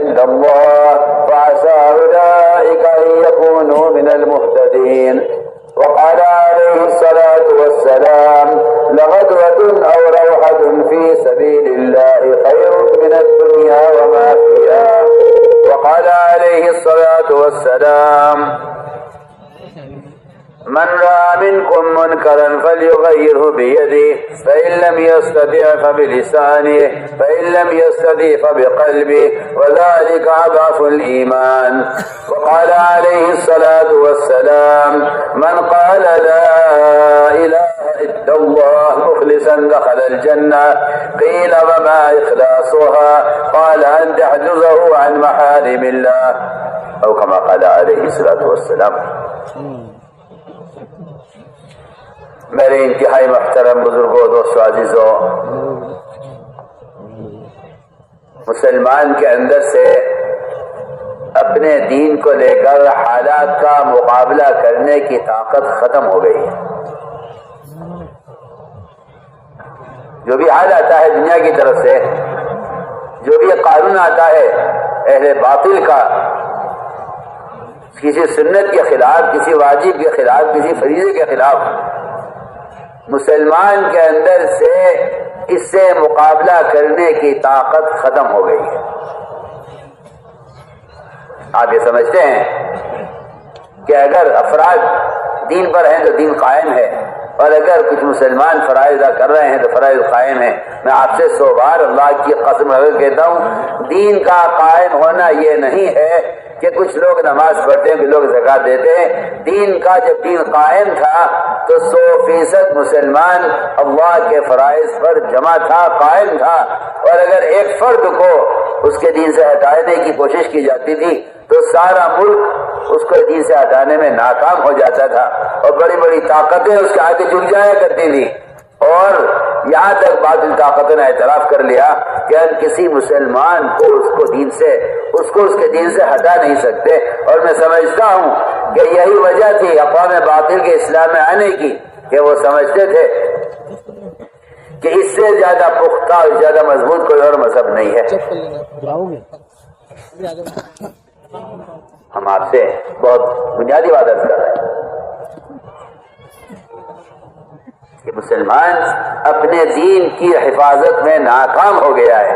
إلا الله فعسى أولئك أن يكونوا من المهتدين. وقال عليه الصلاة والسلام لغدوة أو روحة في سبيل الله خير من الدنيا وما فيها. وقال عليه الصلاة والسلام من رأى منكم منكرا فليغيره بيده فإن لم يستطع فبلسانه فإن لم يستطع فبقلبه وذلك أضعف الإيمان. وقال عليه الصلاة والسلام من قال لا إله إلا الله مخلصا دخل الجنة. قيل وما إخلاصها؟ قال أن تحجزه عن محارم الله أو كما قال عليه الصلاة والسلام. میرے انتہائی محترم بزرگوں، دوستوں، عزیزوں، مسلمان کے اندر سے اپنے دین کو لے کر حالات کا مقابلہ کرنے کی طاقت ختم ہو گئی ہے. جو بھی حال آتا ہے دنیا کی طرف سے، جو بھی قانون آتا ہے اہل باطل کا، کسی سنت کے خلاف، کسی واجب کے خلاف، کسی فریضے کے خلاف، مسلمان کے اندر سے اس سے مقابلہ کرنے کی طاقت ختم ہو گئی ہے. آپ یہ سمجھتے ہیں کہ اگر افراد دین پر ہیں تو دین قائم ہے، اور اگر کچھ مسلمان فرائض ادا کر رہے ہیں تو فرائض قائم ہے. میں آپ سے 100 بار اللہ کی قسم اگر کہتا ہوں، دین کا قائم ہونا یہ نہیں ہے کہ کچھ لوگ نماز پڑھتے ہیں، کچھ لوگ زکات دیتے ہیں. دین کا جب دین قائم تھا تو 100% مسلمان اللہ کے فرائض پر جمع تھا، قائم تھا. اور اگر ایک فرد کو اس کے دین سے ہٹانے کی کوشش کی جاتی تھی تو سارا ملک اس کو دین سے ہٹانے میں ناکام ہو جاتا تھا، اور بڑی بڑی طاقتیں اس کے آگے جھک جایا کرتی تھی. اور یہاں تک باطل طاقتوں نے اعتراف کر لیا کہ ہم کسی مسلمان کو اس کے دین سے ہٹا نہیں سکتے. اور میں سمجھتا ہوں کہ یہی وجہ تھی اقوام باطل کے اسلام میں آنے کی، کہ وہ سمجھتے تھے کہ اس سے زیادہ پختہ اور زیادہ مضبوط کوئی اور مذہب نہیں ہے. ہم آپ سے بہت بنیادی بات عرض کر رہے ہیں کہ مسلمان اپنے دین کی حفاظت میں ناکام ہو گیا ہے،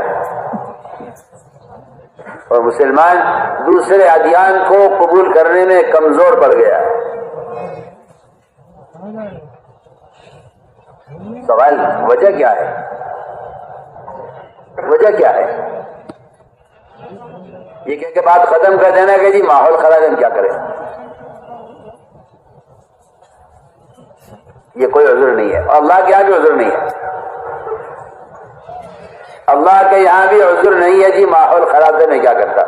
اور مسلمان دوسرے ادیان کو قبول کرنے میں کمزور پڑ گیا ہے. سوال وجہ کیا ہے؟ وجہ کیا ہے؟ یہ کہہ کے بات ختم کر دینا کہ جی ماحول خراب ہے، ہم کیا کریں. یہ کوئی عذر نہیں ہے، اور اللہ کے یہاں بھی عذر نہیں ہے. اللہ کے یہاں بھی عذر نہیں ہے جی ماحول خراب ہے میں کیا کرتا.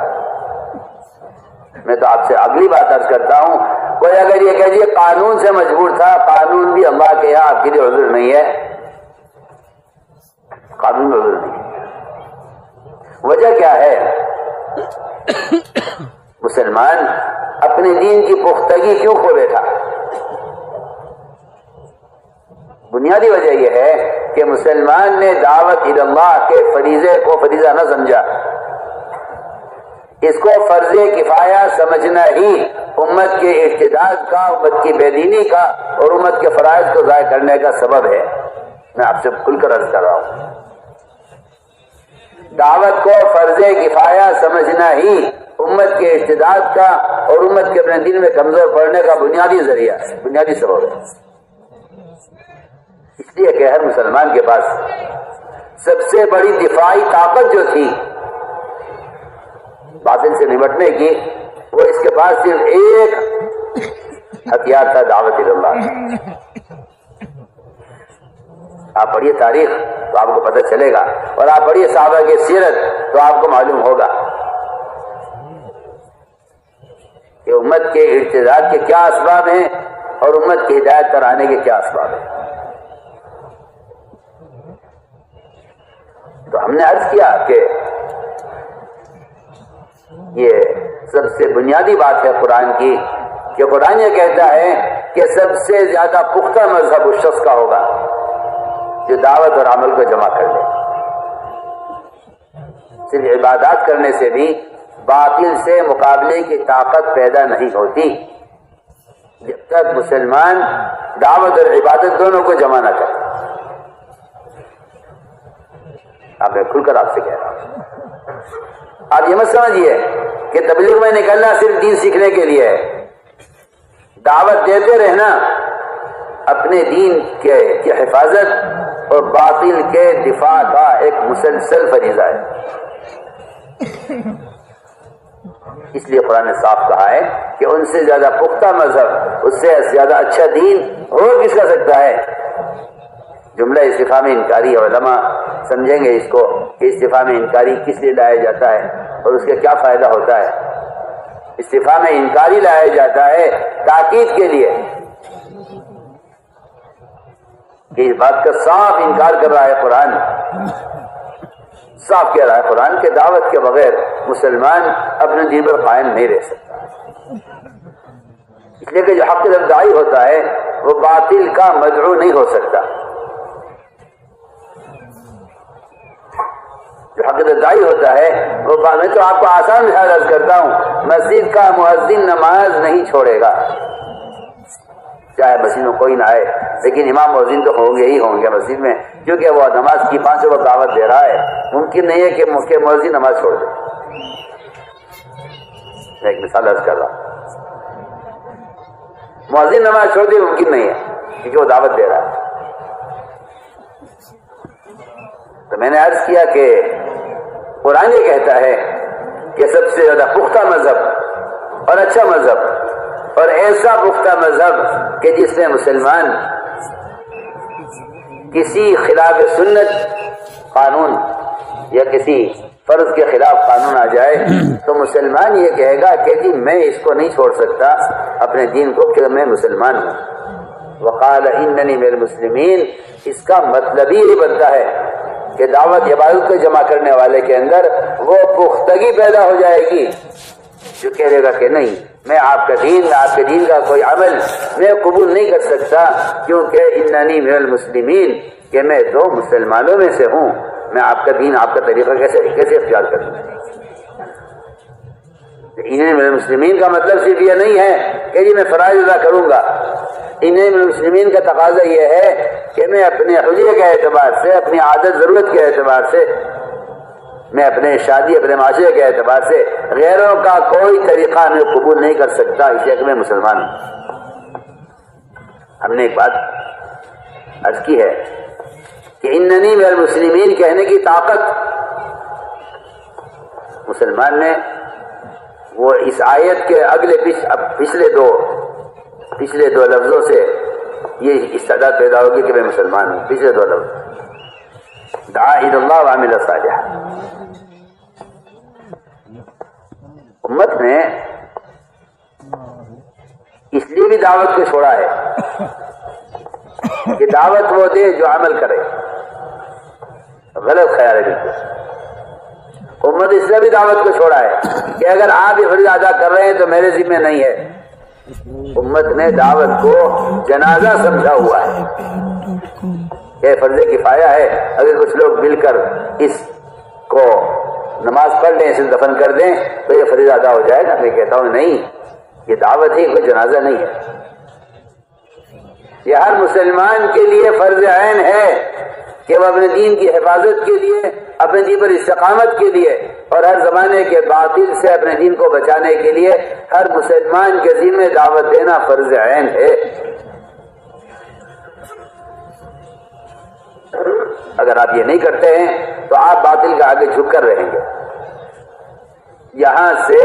میں تو آپ سے اگلی بات عرض کرتا ہوں، کوئی اگر یہ کہ جی قانون سے مجبور تھا، قانون بھی اللہ کے یہاں آپ کے لیے عذر نہیں ہے. قانون میں عذر نہیں ہے. وجہ کیا ہے؟ مسلمان اپنے دین کی پختگی کیوں کھو بیٹھا؟ بنیادی وجہ یہ ہے کہ مسلمان نے دعوت اللہ کے فریضے کو فریضہ نہ سمجھا. اس کو فرض کفایہ سمجھنا ہی امت کے ارتداد کا، امت کی بے دینی کا اور امت کے فرائض کو ضائع کرنے کا سبب ہے. میں آپ سے کھل کر عرض کر رہا ہوں، دعوت کو فرض کفایہ سمجھنا ہی امت کے ارتداد کا اور امت کے اپنے دین میں کمزور پڑنے کا بنیادی ذریعہ ہے، بنیادی سبب ہے. اس لیے کہ ہر مسلمان کے پاس سب سے بڑی دفاعی طاقت جو تھی باطل سے نمٹنے کی، وہ اس کے پاس صرف ایک ہتھیار تھا، دعوت اللہ. آپ پڑھیے تاریخ تو آپ کو پتہ چلے گا، اور آپ پڑھیے صحابہ کی سیرت تو آپ کو معلوم ہوگا کہ امت کے ارتداد کے کیا اسباب ہیں اور امت کی ہدایت پر آنے کے کیا اسباب ہیں. تو ہم نے عرض کیا کہ یہ سب سے بنیادی بات ہے قرآن کی، کہ قرآن یہ کہتا ہے کہ سب سے زیادہ پختہ مذہب اس شخص کا ہوگا جو دعوت اور عمل کو جمع کر لے. صرف عبادات کرنے سے بھی باطل سے مقابلے کی طاقت پیدا نہیں ہوتی جب تک مسلمان دعوت اور عبادت دونوں کو جمع نہ کرے. اب میں کھل کر آپ سے کہہ رہا ہوں، آپ یہ مت سمجھیے کہ تبلیغ میں نکلنا صرف دین سیکھنے کے لیے ہے. دعوت دیتے رہنا اپنے دین کی حفاظت اور باطل کے دفاع کا ایک مسلسل فریضہ ہے. اس لیے قرآن نے صاف کہا ہے کہ ان سے زیادہ پختہ مذہب، اس سے زیادہ اچھا دین اور کس کا سکتا ہے. جملہ استفہام انکاری، علماء سمجھیں گے اس کو کہ استفہام انکاری کس لیے لایا جاتا ہے اور اس کا کیا فائدہ ہوتا ہے. استفہام انکاری لایا جاتا ہے تاکید کے لیے کہ اس بات کا صاف انکار کر رہا ہے قرآن. صاف کہہ رہا ہے قرآن کہ دعوت کے بغیر مسلمان اپنے دین پر قائم نہیں رہ سکتا. اس لیے کہ جو حق داعی ہوتا ہے وہ باطل کا مدعو نہیں ہو سکتا. جو حق داعی ہوتا ہے وہ میں تو آپ کو آسان مثال عرض کرتا ہوں، مسجد کا مؤذن نماز نہیں چھوڑے گا چاہے مسجد میں کوئی نہ آئے، لیکن امام مؤذن تو ہوں گے مسجد میں، کیونکہ وہ نماز کی 5 وقت دعوت دے رہا ہے. ممکن نہیں ہے کہ مؤذن نماز چھوڑ دے. میں ایک مثال عرض کر رہا ہوں، مؤذن نماز چھوڑ دے ممکن نہیں ہے کیونکہ وہ دعوت دے رہا ہے. تو میں نے عرض کیا کہ قرآن یہ کہتا ہے کہ سب سے زیادہ پختہ مذہب اور اچھا مذہب اور ایسا پختہ مذہب کہ جس میں مسلمان کسی خلاف سنت قانون یا کسی فرض کے خلاف قانون آ جائے تو مسلمان یہ کہے گا کہ جی میں اس کو نہیں چھوڑ سکتا اپنے دین کو کہ میں مسلمان ہوں. وقال اننی من المسلمین، اس کا مطلب ہی بنتا ہے کہ دعوت عبادت کو جمع کرنے والے کے اندر وہ پختگی پیدا ہو جائے گی جو کہے گا کہ نہیں، میں آپ کا دین، آپ کے دین کا کوئی عمل میں قبول نہیں کر سکتا کیونکہ اننی من المسلمین، کہ میں تو مسلمانوں میں سے ہوں، میں آپ کا دین، آپ کا طریقہ کیسے اختیار کروں. انہیں من المسلمین کا مطلب صرف یہ نہیں ہے کہ جی میں فرائض ادا کروں گا. انہیں من المسلمین کا تقاضا یہ ہے کہ میں اپنے حلیے کے اعتبار سے، اپنی عادت ضرورت کے اعتبار سے، میں اپنے شادی، اپنے معاشرے کے اعتبار سے غیروں کا کوئی طریقہ میں قبول نہیں کر سکتا، اس لیے کہ میں مسلمان ہوں. ہم نے ایک بات عرض کی ہے کہ اننی من المسلمین کہنے کی طاقت مسلمان نے وہ اس آیت کے پچھلے دو لفظوں سے یہ استعداد پیدا ہوگی کہ میں مسلمان ہوں. پچھلے 2 لفظ دعا الی اللہ وعمل صالحا. امت نے اس لیے بھی دعوت کو چھوڑا ہے کہ دعوت وہ دے جو عمل کرے. غلط خیال ہے بالکل. امت اس لیے بھی دعوت کو چھوڑا ہے کہ اگر آپ یہ فرض ادا کر رہے ہیں تو میرے ذمہ نہیں ہے. امت نے دعوت کو جنازہ سمجھا ہوا ہے کہ فرض کفایہ ہے، اگر کچھ لوگ مل کر اس کو نماز پڑھ لیں، اسے دفن کر دیں تو یہ فرض ادا ہو جائے گا. میں کہتا ہوں نہیں، یہ دعوت ہی کوئی جنازہ نہیں ہے. یہ ہر مسلمان کے لیے فرض عین ہے کہ وہ اپنے دین کی حفاظت کے لیے، اپنے دین پر استقامت کے لیے اور ہر زمانے کے باطل سے اپنے دین کو بچانے کے لیے ہر مسلمان کے ذمہ دعوت دینا فرض عین ہے. اگر آپ یہ نہیں کرتے ہیں تو آپ باطل کے آگے جھک کر رہیں گے. یہاں سے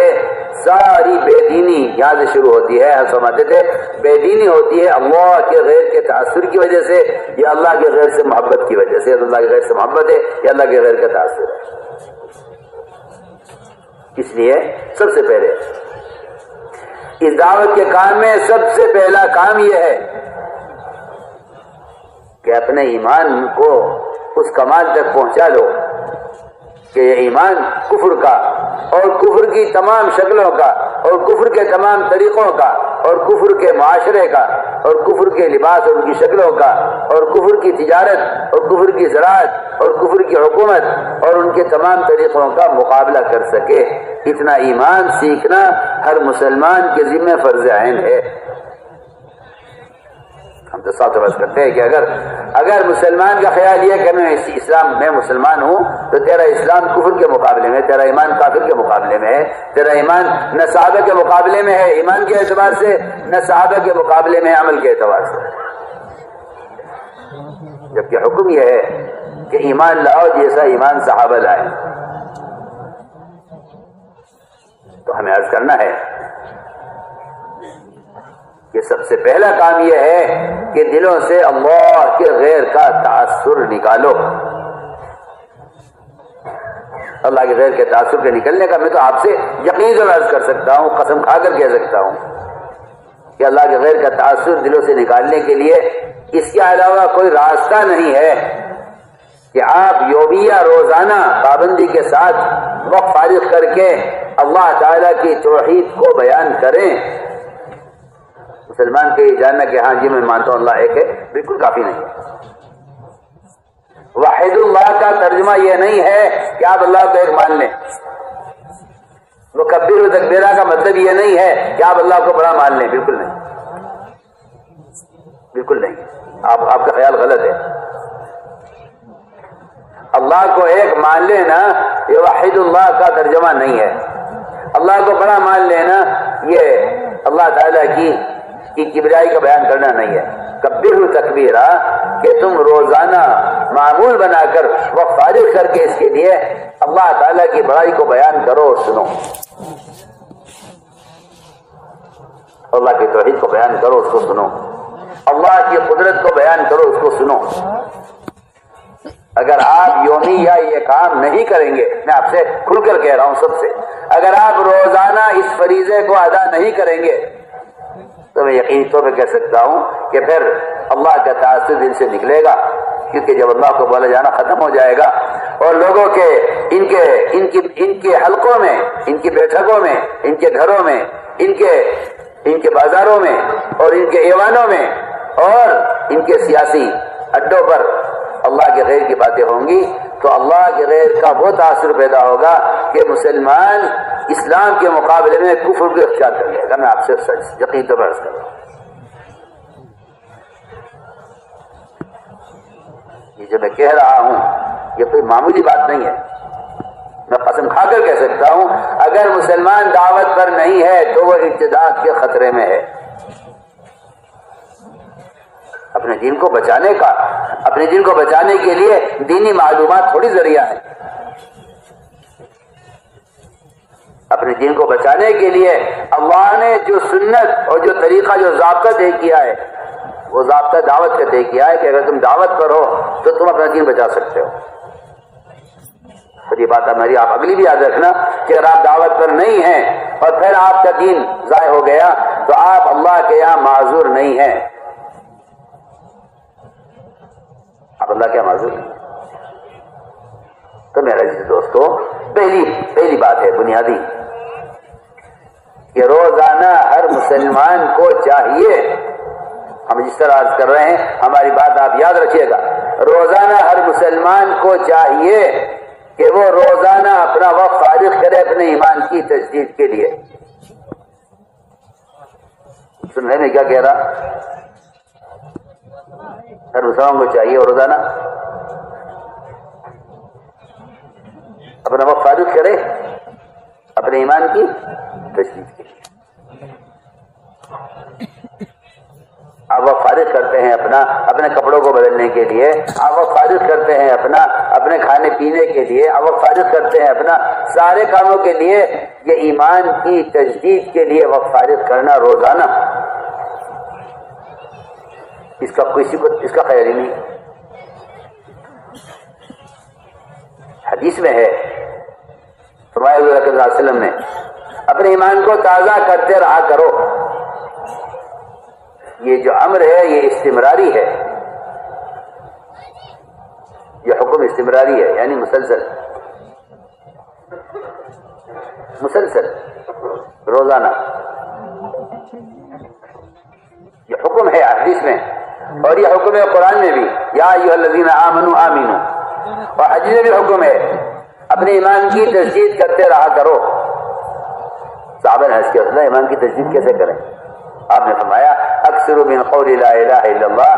ساری بے دینی یہاں سے شروع ہوتی ہے. ہم سمجھتے تھے بے دینی ہوتی ہے اللہ کے غیر کے تاثر کی وجہ سے یا اللہ کے غیر سے محبت کی وجہ سے. اللہ کے غیر سے محبت ہے یا اللہ کے غیر کا تاثر ہے. اس لیے سب سے پہلے اس دعوت کے کام میں سب سے پہلا کام یہ ہے کہ اپنے ایمان کو اس کمال تک پہنچا لو کہ یہ ایمان کفر کا اور کفر کی تمام شکلوں کا اور کفر کے تمام طریقوں کا اور کفر کے معاشرے کا اور کفر کے لباس اور ان کی شکلوں کا اور کفر کی تجارت اور کفر کی زراعت اور کفر کی حکومت اور ان کے تمام طریقوں کا مقابلہ کر سکے، اتنا ایمان سیکھنا ہر مسلمان کے ذمہ فرض عین ہے۔ ہم تو ساتھ بس کرتے ہیں کہ اگر مسلمان کا خیال یہ کہ میں اسلام میں مسلمان ہوں تو تیرا اسلام کفر کے مقابلے میں، تیرا ایمان کافر کے مقابلے میں ہے، تیرا ایمان نہ صحابہ کے مقابلے میں ہے ایمان کے اعتبار سے، نہ صحابہ کے مقابلے میں عمل کے اعتبار سے، جبکہ حکم یہ ہے کہ ایمان لاؤ جیسا ایمان صحابہ لائے۔ تو ہمیں عرض کرنا ہے کہ سب سے پہلا کام یہ ہے کہ دلوں سے اللہ کے غیر کا تعصر نکالو۔ اللہ کے غیر کے تعصر کے نکلنے کا میں تو آپ سے یقین سے عرض کر سکتا ہوں، قسم کھا کر کہہ سکتا ہوں کہ اللہ کے غیر کا تعصر دلوں سے نکالنے کے لیے اس کے علاوہ کوئی راستہ نہیں ہے کہ آپ یومیہ روزانہ پابندی کے ساتھ وقت فارغ کر کے اللہ تعالیٰ کی توحید کو بیان کریں۔ مسلمان کے یہ جاننا کہ ہاں جی میں مانتا ہوں اللہ ایک ہے بالکل کافی نہیں ہے۔ واحد اللہ کا ترجمہ یہ نہیں ہے کہ آپ اللہ کو ایک مان لیں، مکبر و تکبیرہ کا مطلب یہ نہیں ہے کہ آپ اللہ کو بڑا مان لیں، بالکل نہیں، بالکل نہیں، آپ کا خیال غلط ہے۔ اللہ کو ایک مان لینا یہ واحد اللہ کا ترجمہ نہیں ہے۔ اللہ کو بڑا مان لینا یہ اللہ تعالیٰ کی کبریائی کا بیان کرنا نہیں ہے۔ کبر تکبیرہ کہ تم روزانہ معمول بنا کر وہ فارغ کر کے اس کے لیے اللہ تعالیٰ کی بڑائی کو بیان کرو اور سنو، اللہ کی توحید کو بیان کرو اس کو سنو، اللہ کی قدرت کو بیان کرو اس کو سنو۔ اگر آپ یومیہ یہ کام نہیں کریں گے، میں آپ سے کھل کر کہہ رہا ہوں سب سے، اگر آپ روزانہ اس فریضے کو ادا نہیں کریں گے تو میں یقینی طور پہ کہہ سکتا ہوں کہ پھر اللہ کا تعصب دل سے نکلے گا، کیونکہ جب اللہ کو بولا جانا ختم ہو جائے گا اور لوگوں کے ان کے حلقوں میں، ان کی بیٹھکوں میں، ان کے گھروں میں، ان کے بازاروں میں اور ان کے ایوانوں میں اور ان کے سیاسی اڈوں پر اللہ کے غیر کی باتیں ہوں گی تو اللہ کے غیر کا وہ تاثر پیدا ہوگا کہ مسلمان اسلام کے مقابلے میں کفر کو اختیار کر لے گا۔ میں آپ سے یقین طور پر عرض کر رہا ہوں، یہ جو میں کہہ رہا ہوں یہ کوئی معمولی بات نہیں ہے، میں قسم کھا کر کہہ سکتا ہوں اگر مسلمان دعوت پر نہیں ہے تو وہ ارتداد کے خطرے میں ہے۔ اپنے دین کو بچانے کا، اپنے دین کو بچانے کے لیے دینی معلومات تھوڑی ذریعہ ہے، اپنے دین کو بچانے کے لیے اللہ نے جو سنت اور جو طریقہ جو ضابطہ طے کیا ہے وہ ضابطہ دعوت کا طے کیا ہے کہ اگر تم دعوت پر ہو تو تم اپنا دین بچا سکتے ہو۔ یہ بات ہماری آپ اگلی بھی یاد رکھنا کہ اگر آپ دعوت پر نہیں ہیں اور پھر آپ کا دین ضائع ہو گیا تو آپ اللہ کے یہاں معذور نہیں ہیں، آپ اللہ کے معذور نہیں۔ تو میرے عزیز دوستو، پہلی بات ہے بنیادی کہ روزانہ ہر مسلمان کو چاہیے، ہم جس طرح عرض کر رہے ہیں ہماری بات آپ یاد رکھیے گا، روزانہ ہر مسلمان کو چاہیے کہ وہ روزانہ اپنا وقت فارغ کرے اپنے ایمان کی تجدید کے لیے۔ سن رہے میں کیا کہہ رہا؟ ہر مسلمان کو چاہیے روزانہ اپنا وقت فارغ کرے اپنے ایمان کی تجدید کے لیے۔ آپ وقت فارغ کرتے ہیں اپنے کپڑوں کو بدلنے کے لیے، آپ وقت فارغ کرتے ہیں اپنے کھانے پینے کے لیے، آپ وقت فارغ کرتے ہیں اپنا سارے کاموں کے لیے، یہ ایمان کی تجدید کے لیے وقت فارغ کرنا روزانہ، اس کا کسی کو اس کا خیال ہی نہیں۔ حدیث میں ہے فرمایا حضور صلی اللہ علیہ وسلم نے اپنے ایمان کو تازہ کرتے رہا کرو۔ یہ جو امر ہے یہ استمراری ہے، یہ حکم استمراری ہے، یعنی مسلسل مسلسل روزانہ. یہ حکم ہے حدیث میں اور یہ حکم ہے قرآن میں بھی، یا ایھا الذین آمنوا آمینوا. اور حدیث میں بھی حکم ہے اپنے ایمان کی تجدید کرتے رہا کرو. صحابہ نے حج کیا ایمان کی تجدید کیسے کریں؟ آپ نے فرمایا اکثر من قول لا الہ الا اللہ،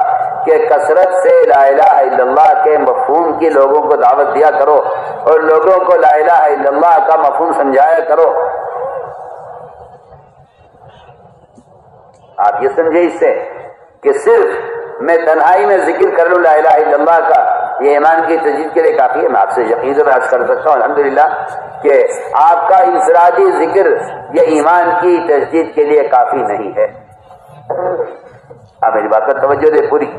کہ کثرت سے لا الہ الا اللہ کے مفہوم کی لوگوں کو دعوت دیا کرو اور لوگوں کو لا الہ الا اللہ کا مفہوم سمجھایا کرو. آپ یہ سمجھے اس سے کہ صرف میں تنہائی میں ذکر کر لوں لا الہ الا اللہ کا، یہ ایمان کی تجدید کے لیے کافی ہے؟ میں آپ سے یقین سے عرض کر سکتا ہوں الحمدللہ کہ آپ کا انفرادی ذکر یہ ایمان کی تجدید کے لیے کافی نہیں ہے. آپ میری بات پر توجہ دیں پوری.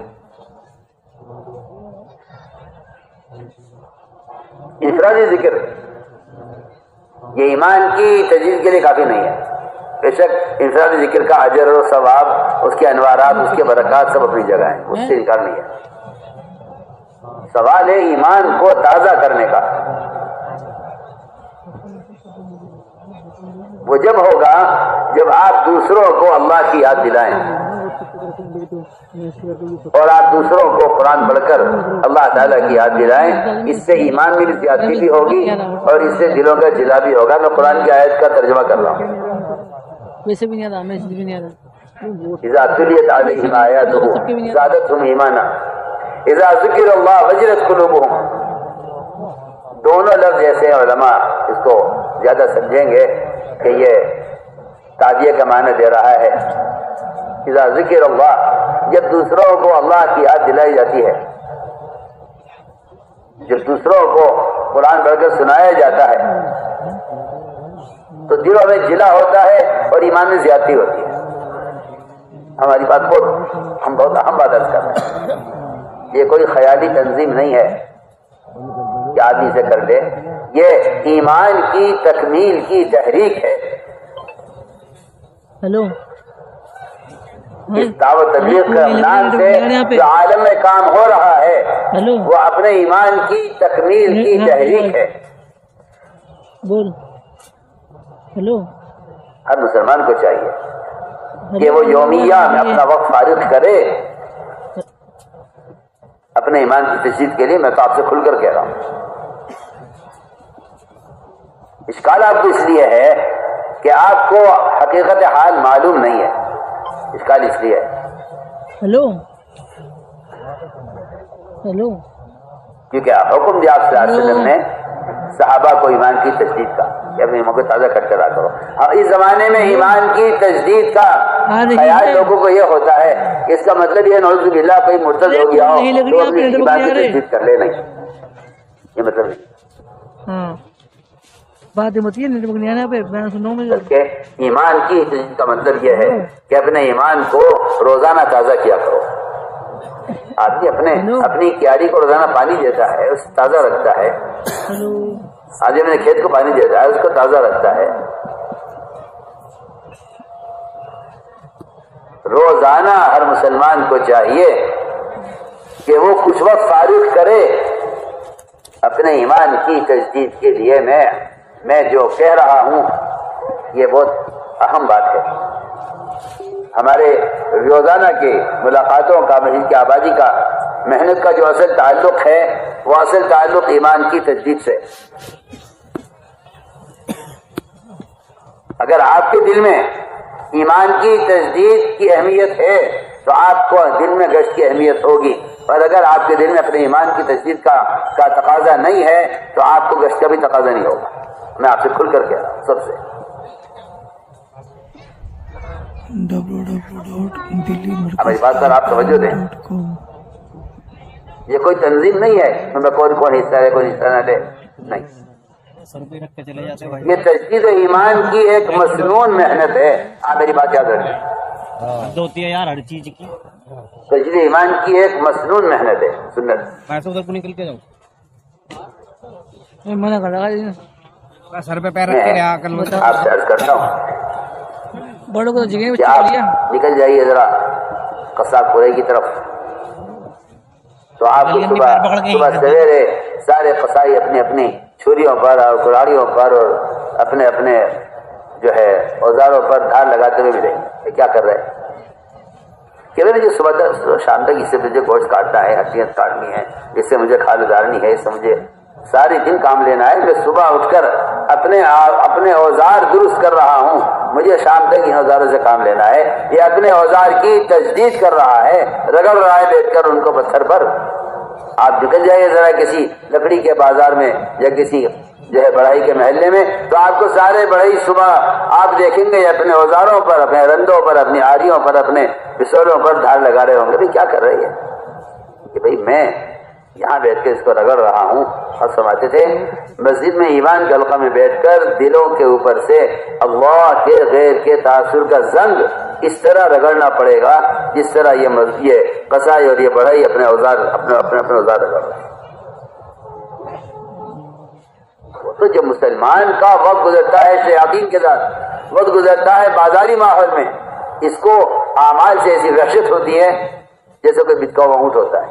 انفرادی ذکر یہ ایمان کی تجدید کے لیے کافی نہیں ہے. بے شک انفرادی ذکر کا اجر و ثواب، اس کے انوارات، اس کے برکات سب اپنی جگہ ہیں، اس سے انکار نہیں ہے. سوال ہے ایمان کو تازہ کرنے کا. وہ جب ہوگا جب آپ دوسروں کو اللہ کی یاد دلائیں اور آپ دوسروں کو قرآن پڑھ کر اللہ تعالیٰ کی یاد دلائیں. اس سے ایمان میں بھی زیادتی بھی ہوگی اور اس سے دلوں کا جلا بھی ہوگا. میں قرآن کی آیت کا ترجمہ کر رہا ہوں. ویسے بھی نہیں آتا، میں بھی نہیں آتا. اذا تلیت علیہم آیاتہ زادتہم ایمانا اذا ذکر اللہ وجلت قلوبہم. دونوں لفظ ایسے علماء اس کو زیادہ سمجھیں گے کہ یہ تعدیہ کا معنی دے رہا ہے. اذا ذکر اللہ، جب دوسروں کو اللہ کی یاد دلائی جاتی ہے، جب دوسروں کو قرآن پڑھ کر سنایا جاتا ہے تو دلوں میں جلا ہوتا ہے اور ایمان میں زیادتی ہوتی ہے. ہماری بات ہم بہت اہم بات عرض کر رہے ہیں. یہ کوئی خیالی تنظیم نہیں ہے کہ آدمی سے کر لے، یہ ایمان کی تکمیل کی تحریک ہے. ہلو، اس دعوت تبلیغ کے نام سے جو عالم میں کام ہو رہا ہے وہ اپنے ایمان کی تکمیل کی تحریک ہے. بول. ہلو، ہر مسلمان کو چاہیے کہ وہ یومیہ میں اپنا وقت فارغ کرے اپنے ایمان کی تجدید کے لیے. میں تو آپ سے کھل کر کہہ رہا ہوں. اشکال آپ کو اس لیے ہے کہ آپ کو حقیقت حال معلوم نہیں ہے. اشکال اس لیے ہے. ہلو ہلو، کیونکہ حکم دیا آپ سے نے صحابہ کو ایمان کی تجدید کا کہ اپنے ایمان کو تازہ کرتے رہا کرو. اس زمانے میں ایمان کی تجدید کا خیال لوگوں کو یہ ہوتا ہے کہ اس کا مطلب یہ نعوذ باللہ کوئی مرتد ہو گیا ہو تو اپنی ایمان کی تجدید کر لے. نہیں، یہ مطلب نہیں. ہاں بات مت یہ نہیں آنا پہ میں سنوں میں ایمان کی تجدید کا مطلب یہ ہے کہ اپنے ایمان کو روزانہ تازہ کیا کرو. آدمی اپنی کیاری کو روزانہ پانی دیتا ہے، اس تازہ رکھتا ہے. آدمی اپنے کھیت کو پانی دیتا ہے، اس کو تازہ رکھتا ہے. روزانہ ہر مسلمان کو چاہیے کہ وہ کچھ وقت فارغ کرے اپنے ایمان کی تجدید کے لیے. میں جو کہہ رہا ہوں یہ بہت اہم بات ہے. ہمارے روزانہ کی ملاقاتوں کا، مسجد کی آبادی کا، محنت کا جو اصل تعلق ہے وہ اصل تعلق ایمان کی تجدید سے. اگر آپ کے دل میں ایمان کی تجدید کی اہمیت ہے تو آپ کو دل میں گشت کی اہمیت ہوگی. اور اگر آپ کے دل میں اپنے ایمان کی تجدید کا تقاضا نہیں ہے تو آپ کو گشت کا بھی تقاضا نہیں ہوگا. میں آپ سے کھل کر کہہ رہا ہوں سب سے. ہماری بات پر آپ توجہ دیں. یہ کوئی تنظیم نہیں ہے میں کون حصہ لے کون حصہ نہ لے، نہیں. یہ تجدید ایمان کی ایک مصنون محنت ہے. آپ میری بات یاد رکھیں، ہوتی ہے یار ہر چیز کی. تجدید ایمان کی ایک مصنون محنت ہے. سنت میں سے ادھر کو نکل کے جاؤں، منع کر رہا سر پہ پیر رکھ کے رہا کل. آپ سے عرض کرتا ہوں بڑوں کو جگہ کہ آپ نکل جائیے ذرا قصاب پورے کی طرف، تو آپ کو صبح سویرے سارے قصائی اپنی اپنی چھریوں پر اور کلاڑیوں پر اور اپنے اپنے جو ہے اوزاروں پر دھار لگاتے ہوئے ملیں گے. کیا کر رہے ہیں کہ مجھے صبح شام تک اس سے مجھے گوشت کاٹنا ہے, ہڈیاں کاٹنی ہے, اس سے مجھے کھال اتارنی ہے, اس سے مجھے سارے دن کام لینا ہے. میں صبح اٹھ کر اپنے اوزار درست کر رہا ہوں, مجھے شام تک ان اوزاروں سے کام لینا ہے. یہ اپنے اوزار کی تجدید کر رہا ہے, رگڑ رہا ہے بیٹھ کر ان کو پتھر پر. آپ نکل جائیے ذرا کسی لکڑی کے بازار میں یا کسی جو ہے بڑھائی کے محلے میں, تو آپ کو سارے بڑھئی صبح آپ دیکھیں گے اپنے اوزاروں پر, اپنے رندوں پر, اپنی آریوں پر, اپنے بسولوں پر دھار لگا رہے ہوں گے. بھائی کیا کر رہے ہیں کہ بھائی میں یہاں بیٹھ کے اس کو رگڑ رہا ہوں. اور فرماتے تھے مسجد میں ایمان کے حلقہ میں بیٹھ کر دلوں کے اوپر سے اللہ کے غیر کے تاثر کا زنگ اس طرح رگڑنا پڑے گا جس طرح یہ قصائی اور یہ بڑھائی اپنے اوزار اپنے اوزار رگڑ رہے ہیں. تو جب مسلمان کا وقت گزرتا ہے شیاطین کے ساتھ, وقت گزرتا ہے بازاری ماحول میں, اس کو اعمال سے ایسی وحشت ہوتی ہے جیسے کوئی بتکا ہوا اونٹ ہوتا ہے.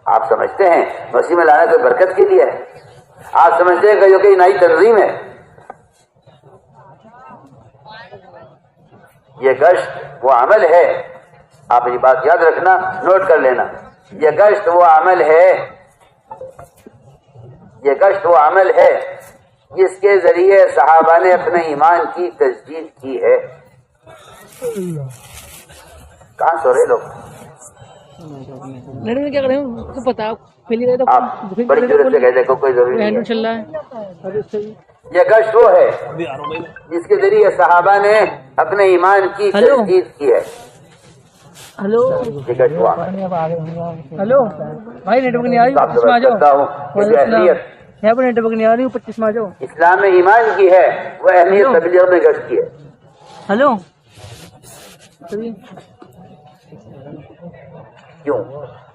آپ سمجھتے ہیں مسیح میں لانا کوئی برکت کے لیے ہے؟ آپ سمجھتے ہیں کہ جو کہ نئی تنظیم ہے؟ یہ گشت وہ عمل ہے, آپ یہ بات یاد رکھنا, نوٹ کر لینا. یہ گشت وہ عمل ہے, یہ گشت وہ عمل ہے جس کے ذریعے صحابہ نے اپنے ایمان کی تجدید کی ہے. کہاں سو رہے لوگ؟ نہیں کیا کریں تو پتا آپ بڑی ضرورت سے کہتے کوئی ضروری نہیں چل رہا ہے. یہ گشت وہ ہے جس کے ذریعے صحابہ نے اپنے ایمان کی تجدید کی ہے. ہلو یہ گشت ہوا. ہلو بھائی نیٹ ورک نہیں آ رہی, 25 میں آ جاؤ. نیٹ ورک نہیں آ رہی, 25 میں آ جاؤ. اسلام میں ایمان کی ہے وہ اہمیت تبلیغ میں گشت کی ہے. ہلو کیوں؟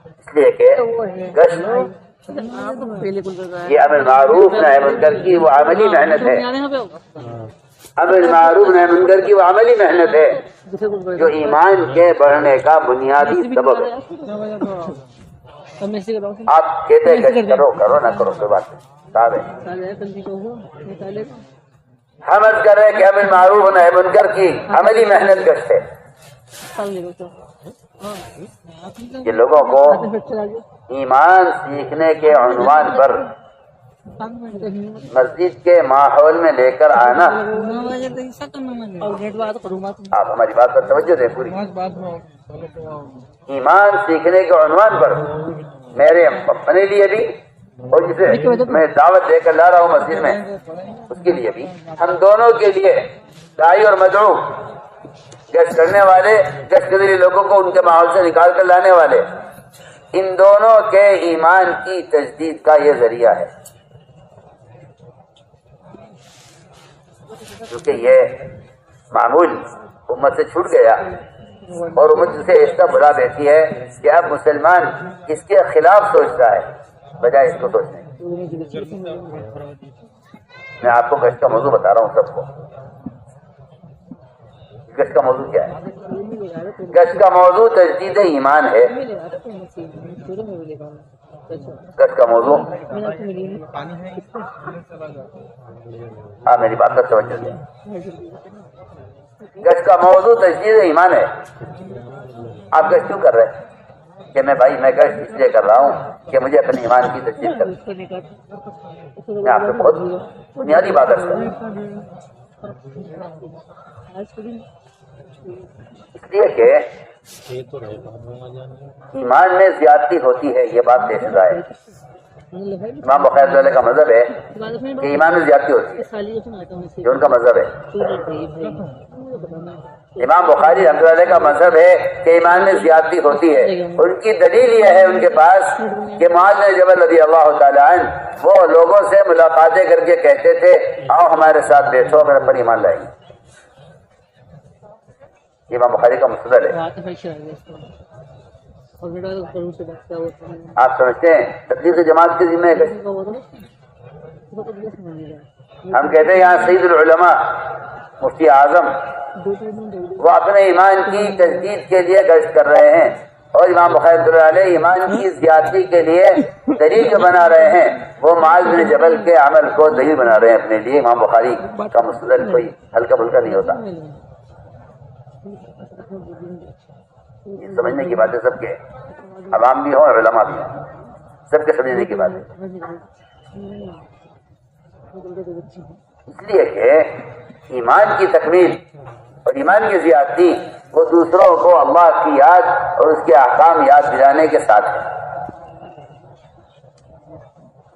اس لیے کہ گشت یہ امر معروف نہی منکر کی وہ عملی محنت ہے. امر معروف نہی منکر کی وہ عملی محنت ہے جو ایمان کے بڑھنے کا بنیادی سبب ہے. آپ کہتے ہیں کرو نہ کرو کوئی بات نہیں. ہم عرض کر رہے ہیں کہ امر معروف نہی منکر کی عملی محنت گشت ہے. یہ لوگوں کو ایمان سیکھنے کے عنوان پر مسجد کے ماحول میں لے کر آنا. آپ ہماری بات پر توجہ دیں پوری. ایمان سیکھنے کے عنوان پر میرے اپنے لیے بھی اور جسے میں دعوت دے کر لا رہا ہوں مسجد میں اس کے لیے بھی, ہم دونوں کے لیے داعی اور مدعو, گشت کرنے والے, گشت کے ذریعے لوگوں کو ان کے ماحول سے نکال کر لانے والے, ان دونوں کے ایمان کی تجدید کا یہ ذریعہ ہے. کیونکہ یہ معمول امت سے چھوٹ گیا اور امت سے ایسا بڑا بیٹھی ہے کہ اب مسلمان اس کے خلاف سوچتا ہے بجائے اس کو سوچنے. میں آپ کو گشت کا موضوع بتا رہا ہوں سب کو. گشت کا موضوع کیا ہے؟ گشت کا موضوع تجدید ایمان ہے. گشت کا موضوع میری بات پر توجہ دیں. گشت کا موضوع تجدید ایمان ہے. آپ گشت کیوں کر رہے ہیں؟ کہ میں گشت اس لیے کر رہا ہوں کہ مجھے اپنے ایمان کی تجدید کرنی. میں آپ سے بہت بنیادی بات کرتا ہوں. اس لیے کہ ایمان میں زیادتی ہوتی ہے, یہ بات بے شبہ ہے. امام بخاری رحمۃ اللہ کا مذہب ہے کہ ایمان میں زیادتی ہوتی ہے, جو ان کا مذہب ہے. امام بخاری رحمۃ اللہ کا مذہب ہے کہ ایمان میں زیادتی ہوتی ہے. ان کی دلیل یہ ہے ان کے پاس کہ معاذ بن جبل رضی اللہ تعالیٰ عنہ وہ لوگوں سے ملاقاتیں کر کے کہتے تھے آؤ ہمارے ساتھ بیٹھو میرے پر ایمان لائیں. امام بخاری کا مستدل ہے. آپ سمجھتے ہیں تبلیغ جماعت کے ذمہ ہے. ہم کہتے ہیں یہاں سید العلماء مفتی اعظم وہ اپنے ایمان کی تجدید کے لیے گشت کر رہے ہیں. اور امام بخاری رحمۃ اللہ علیہ ایمان کی زیادتی کے لیے دلیل جو بنا رہے ہیں وہ معاذ بن جبل کے عمل کو دلیل بنا رہے ہیں اپنے لیے. امام بخاری کا مستدل کوئی ہلکا پھلکا نہیں ہوتا. سمجھنے کی بات ہے سب کے, عوام بھی ہوں اور علماء بھی ہوں, سب کے سمجھنے کی بات ہے. اس لیے کہ ایمان کی تکمیل اور ایمان کی زیادتی وہ دوسروں کو اللہ کی یاد اور اس کے احکام یاد دلانے کے ساتھ ہے.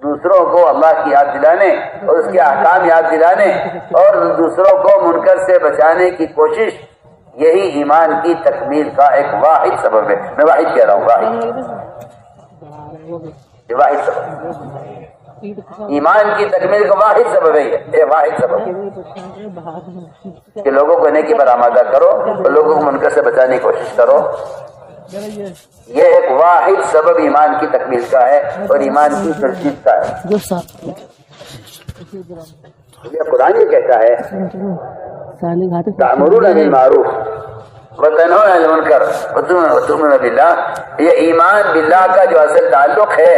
دوسروں کو اللہ کی یاد دلانے اور اس کے احکام یاد دلانے اور دوسروں کو منکر سے بچانے کی کوشش, یہی ایمان کی تکمیل کا ایک واحد سبب ہے. میں واحد کہہ رہا ہوں, واحد سبب. ایمان کی تکمیل کا واحد سبب ہے یہ واحد سبب کہ لوگوں کو نیکی پر آمادہ کرو اور لوگوں کو منکر سے بچانے کی کوشش کرو. یہ ایک واحد سبب ایمان کی تکمیل کا ہے اور ایمان کی تجدید کا ہے. یہ قرآن یہ کہتا ہے تأمرون بالمعروف وتنهون عن المنکر وتؤمنون باللہ. یہ ایمان باللہ کا جو اصل تعلق ہے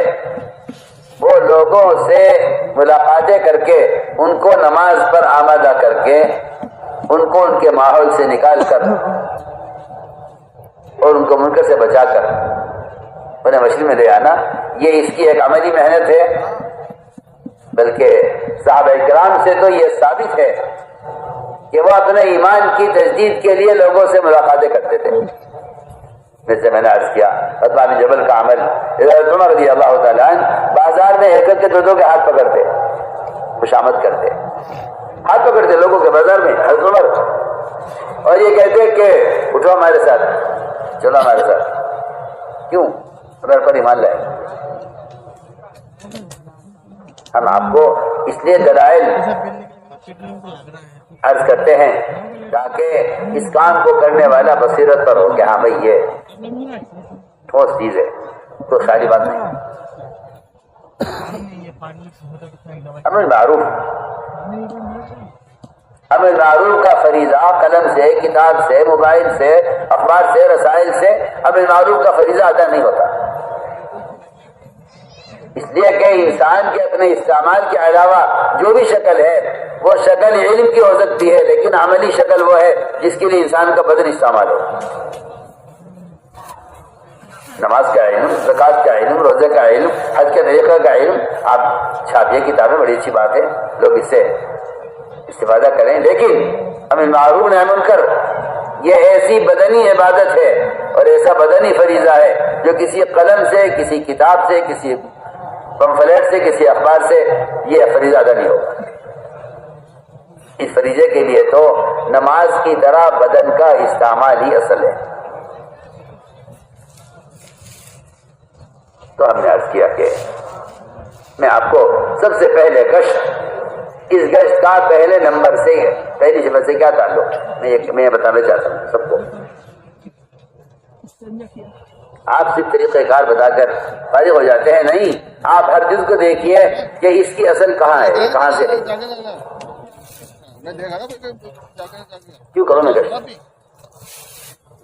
وہ لوگوں سے ملاقاتیں کر کے, ان کو نماز پر آمادہ کر کے, ان کو ان کے ماحول سے نکال کر اور ان کو منکر سے بچا کر انہیں مشرق میں لے آنا, یہ اس کی ایک عملی محنت ہے. بلکہ صحابہ کرام سے تو یہ ثابت ہے کہ وہ اپنے ایمان کی تجدید کے لیے لوگوں سے ملاقاتیں کرتے تھے. جیسے میں نے عرض کیا عتبہ بن جبل کا عمل, حضرت عمر رضی اللہ تعالیٰ عنہ بازار میں ایک کے دو کے ہاتھ پکڑتے, خوشامد کرتے, ہاتھ پکڑتے لوگوں کے بازار میں حضرت عمر, اور یہ کہتے کہ اٹھو ہمارے ساتھ, چلو ہمارے ساتھ. کیوں؟ عمر پر ایمان لائے. ہم آپ کو اس لیے دلائل عرض کرتے ہیں تاکہ اس کام کو کرنے والا بصیرت پر ہو کہ ہاں بھائی یہ ٹھوس چیز ہے, تو ساری بات نہیں. امر معروف, امر معروف کا فریضہ قلم سے, کتاب سے, موبائل سے, اخبار سے, رسائل سے امر معروف کا فریضہ ادا نہیں ہوتا. اس لیے کہ انسان کے اپنے استعمال کے علاوہ جو بھی شکل ہے وہ شکل علم کی ہو سکتی ہے, لیکن عملی شکل وہ ہے جس کے لیے انسان کا بدن استعمال ہو. نماز کا علم, زکوٰۃ کا علم, روزے کا علم, حج کے طریقہ کا علم. آپ چھاپیے کتابیں, بڑی اچھی بات ہے, لوگ اس سے استفادہ کریں. لیکن امر معروف نہی منکر یہ ایسی بدنی عبادت ہے اور ایسا بدنی فریضہ ہے جو کسی قلم سے, کسی کتاب سے, کسی پمفلیٹ سے, کسی اخبار سے یہ فریضہ ادا نہیں ہوگا. اس فریضے کے لیے تو نماز کی طرح بدن کا استعمال ہی اصل ہے. تو ہم نے عرض کیا کہ میں آپ کو سب سے پہلے گشت, اس گشت کا پہلے نمبر سے, پہلی جمع سے کیا تعلق میں یہ بتانا چاہتا ہوں سب کو. آپ صرف طریقہ کار بتا کر فارغ ہو جاتے ہیں, نہیں, آپ ہر جز کو دیکھیے کہ اس کی اصل کہاں ہے, کہاں سے ہے. کیوں کروں میں گشت؟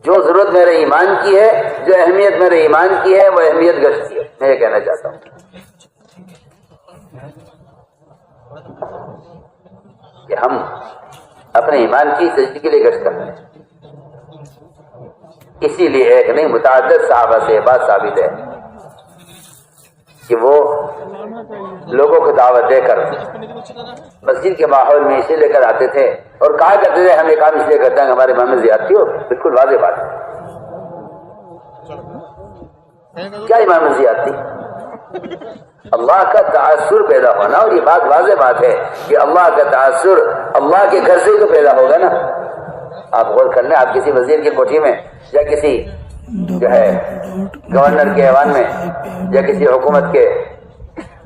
جو ضرورت میرے ایمان کی ہے, جو اہمیت میرے ایمان کی ہے, وہ اہمیت گشت کی ہے. میں یہ کہنا چاہتا ہوں کہ ہم اپنے ایمان کی تجدید کے لیے گشت کرتے ہیں. اسی لیے ایک نہیں متعدد صحابہ سے بات ثابت ہے کہ وہ لوگوں کو دعوت دے کر مسجد کے ماحول میں اسے لے کر آتے تھے اور کہا کرتے تھے ہم یہ کام اس لیے کرتے ہیں کہ ہمارے امام میں زیادتی ہو. بالکل واضح بات ہے. کیا امام میں زیادتی؟ اللہ کا تاثر پیدا ہونا, اور یہ بات واضح بات ہے کہ اللہ کا تاثر اللہ کے گھر سے ہی تو پیدا ہوگا نا. آپ غور کر لیں, آپ کسی وزیر کی کوٹھی میں یا کسی جو ہے گورنر کے ایوان میں یا کسی حکومت کے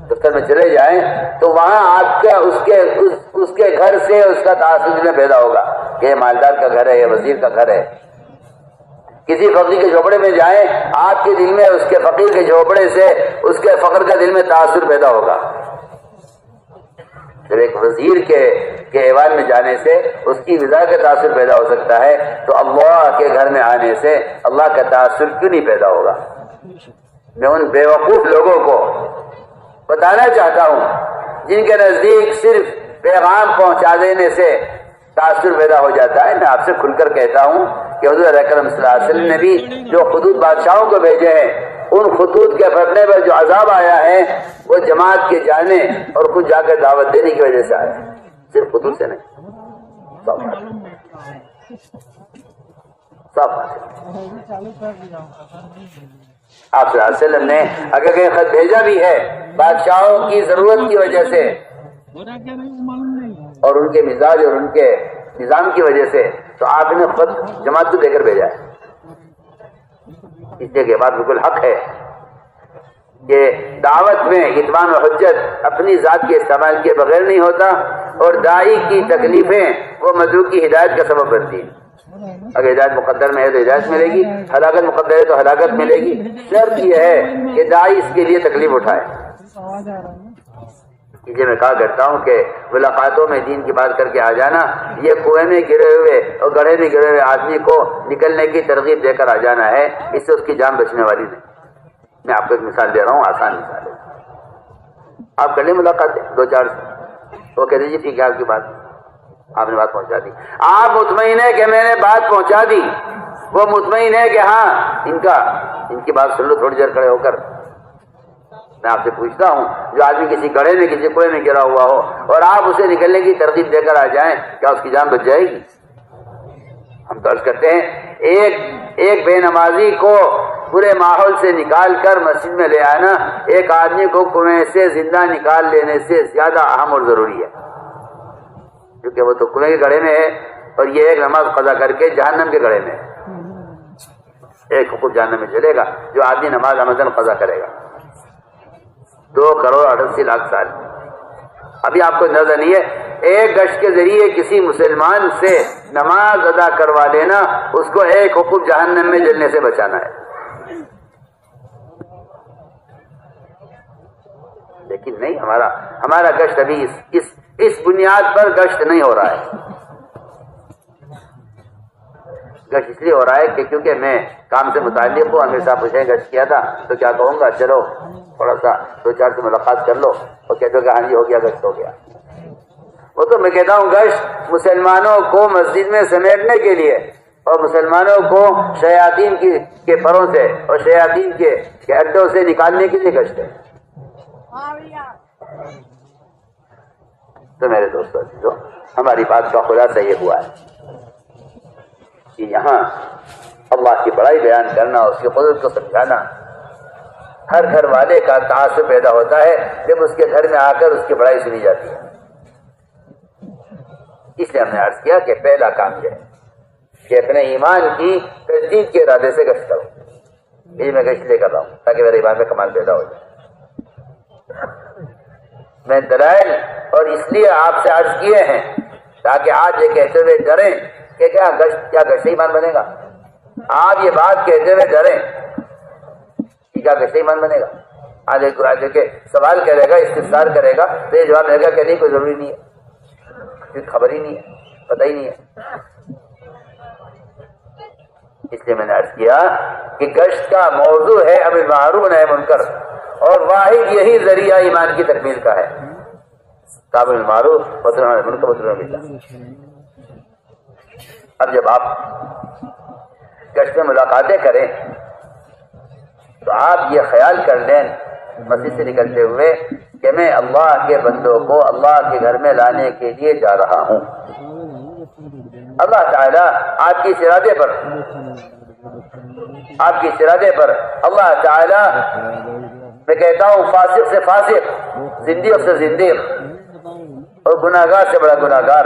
دفتر میں چلے جائیں تو وہاں آپ کا اس کے گھر سے اس کا تاثر میں پیدا ہوگا کہ یہ مالدار کا گھر ہے, یہ وزیر کا گھر ہے. کسی فقیر کے جھوپڑے میں جائیں, آپ کے دل میں اس کے فقیر کے جھوپڑے سے اس کے فقر کا دل میں تاثر پیدا ہوگا. جب ایک وزیر کے ایوان میں جانے سے اس کی غذا کا تاثر پیدا ہو سکتا ہے تو اللہ کے گھر میں آنے سے اللہ کا تاثر کیوں نہیں پیدا ہوگا؟ میں ان بیوقوف لوگوں کو بتانا چاہتا ہوں جن کے نزدیک صرف پیغام پہنچا دینے سے تاثر پیدا ہو جاتا ہے. میں آپ سے کھل کر کہتا ہوں کہ حضور اکرم صلی اللہ علیہ وسلم نے بھی جو خطوط بادشاہوں کو بھیجے ہیں ان خطوط کے پھٹنے پر جو عذاب آیا ہے وہ جماعت کے جانے اور خود جا کر دعوت دینے کی وجہ سے آیا ہے، صرف خطوط سے نہیں. سب آپ صلی اللہ علیہ وسلم نے اگر کہیں خط بھیجا بھی ہے بادشاہوں کی ضرورت کی وجہ سے اور ان کے مزاج اور ان کے نظام کی وجہ سے، تو آپ نے خط جماعت کو دے کر بھیجا ہے. اس لیے کے بعد بالکل حق ہے کہ دعوت میں اتمام حجت اپنی ذات کے استعمال کے بغیر نہیں ہوتا، اور داعی کی تکلیفیں وہ مدعو کی ہدایت کا سبب بنتی ہیں. اگر ہدایت مقدر میں ہے تو ہدایت ملے گی، ہلاکت مقدر ہے تو ہلاکت ملے گی. شرط یہ ہے کہ داعی اس کے لیے تکلیف اٹھائے. یہ میں کہا کرتا ہوں کہ ملاقاتوں میں دین کی بات کر کے آ جانا، یہ کنویں میں گرے ہوئے اور گڑھے میں گرے ہوئے آدمی کو نکلنے کی ترغیب دے کر آ جانا ہے، اس سے اس کی جان بچنے والی نہیں. میں آپ کو ایک مثال دے رہا ہوں، آسان مثال ہے. آپ کر لیں ملاقاتیں 2-4 سے، وہ کہہ دیجیے ٹھیک ہے آپ کی بات، آپ نے بات پہنچا دی. آپ مطمئن ہے کہ میں نے بات پہنچا دی، وہ مطمئن ہے کہ ہاں ان کی بات سن لو تھوڑی دیر کھڑے ہو کر. میں آپ سے پوچھتا ہوں جو آدمی کسی گڑھے میں کسی کنویں میں گرا ہوا ہو اور آپ اسے نکلنے کی ترغیب دے کر آ جائیں، کیا اس کی جان بچ جائے گی؟ ہم تو عرض کرتے ہیں ایک بے نمازی کو برے ماحول سے نکال کر مسجد میں لے آنا ایک آدمی کو کنویں سے زندہ نکال لینے سے زیادہ اہم اور ضروری ہے، کیونکہ وہ تو کنویں کے گڑھے میں ہے اور یہ ایک نماز قضا کر کے جہنم کے گڑھے میں ہے. ایک حقوق جہنم میں چلے گا جو آدمی نماز عمدن قضا کرے گا. 2.88 سال. ابھی آپ کو نظر نہیں ہے ایک گشت کے ذریعے کسی مسلمان سے نماز ادا کروا لینا اس کو ایک حقوق جہنم میں جلنے سے بچانا ہے. لیکن نہیں، ہمارا گشت ابھی اس بنیاد پر گشت نہیں ہو رہا ہے. گشت اس لیے ہو رہا ہے کہ کیونکہ میں کام سے متعلق ہوں، ہمیشہ پوچھیں گشت کیا تھا تو کیا کہوں گا، چلو تھوڑا سا 2-4 سے ملاقات کر لو اور کہتے ہو کہ ہاں جی ہو گیا گشت ہو گیا. وہ تو میں کہتا ہوں گشت مسلمانوں کو مسجد میں سمیٹنے کے لیے اور مسلمانوں کو شیاطین کے پروں سے اور شیاطین کے اڈوں سے نکالنے کے لیے گشت ہے. تو میرے دوستوں عزیزو، ہماری بات کا خلاصہ یہ ہوا ہے کہ یہاں اللہ کی بڑائی بیان کرنا، اس کی قدرت کو سمجھانا، ہر گھر والے کا تعصب پیدا ہوتا ہے جب اس کے گھر میں آ کر اس کی بڑائی سنی جاتی ہے. اس لیے ہم نے عرض کیا کہ پہلا کام یہ ہے کہ اپنے ایمان کی تجدید کے ارادے سے گشت کرو. یہ میں گشت لے کر رہا ہوں تاکہ میرے ایمان میں کمال پیدا ہو جائے. میں دلائل اور اس لیے آپ سے عرض کیے ہیں تاکہ آج یہ کہتے ہوئے ڈریں کہ کیا گشت ایمان بنے گا. آپ یہ بات کہتے ہوئے ڈریں کہ کیا گشت ایمان بنے گا. آج کے سوال کرے گا، استفسار کرے گا تو یہ جواب دے گا کہ نہیں کوئی ضروری نہیں ہے، خبر ہی نہیں ہے، پتہ ہی نہیں ہے. اس لیے میں نے عرض کیا کہ گشت کا موضوع ہے امر معروف نہی منکر، اور واحد یہی ذریعہ ایمان کی تکمیل کا ہے. کامل معروف منکر. اب جب آپ گشت میں ملاقاتیں کریں تو آپ یہ خیال کر لیں مسجد سے نکلتے ہوئے کہ میں اللہ کے بندوں کو اللہ کے گھر میں لانے کے لیے جا رہا ہوں. اللہ تعالیٰ آپ کی اس ارادے پر اللہ تعالیٰ، میں کہتا ہوں فاسق سے فاسق، زندیق سے زندیق اور گناہگار سے بڑا گناہگار،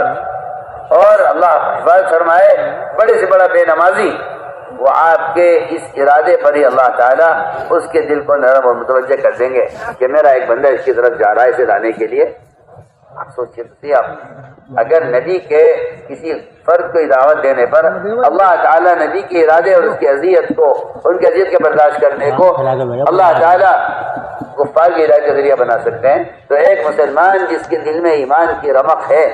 اور اللہ حفاظت فرمائے بڑے سے بڑا بے نمازی، وہ آپ کے اس ارادے پر ہی اللہ تعالیٰ اس کے دل کو نرم اور متوجہ کر دیں گے کہ میرا ایک بندہ اس کی طرف جا رہا ہے اسے لانے کے لیے. آپ سوچیے آپ اگر نبی کے کسی فرد کو دعوت دینے پر اللہ تعالیٰ نبی کے ارادے اور اس کی اذیت کو ان کی اذیت کے برداشت کرنے کو اللہ تعالیٰ کفار کی ہدایت کا ذریعہ بنا سکتے ہیں، تو ایک مسلمان جس کے دل میں ایمان کی رمق ہے،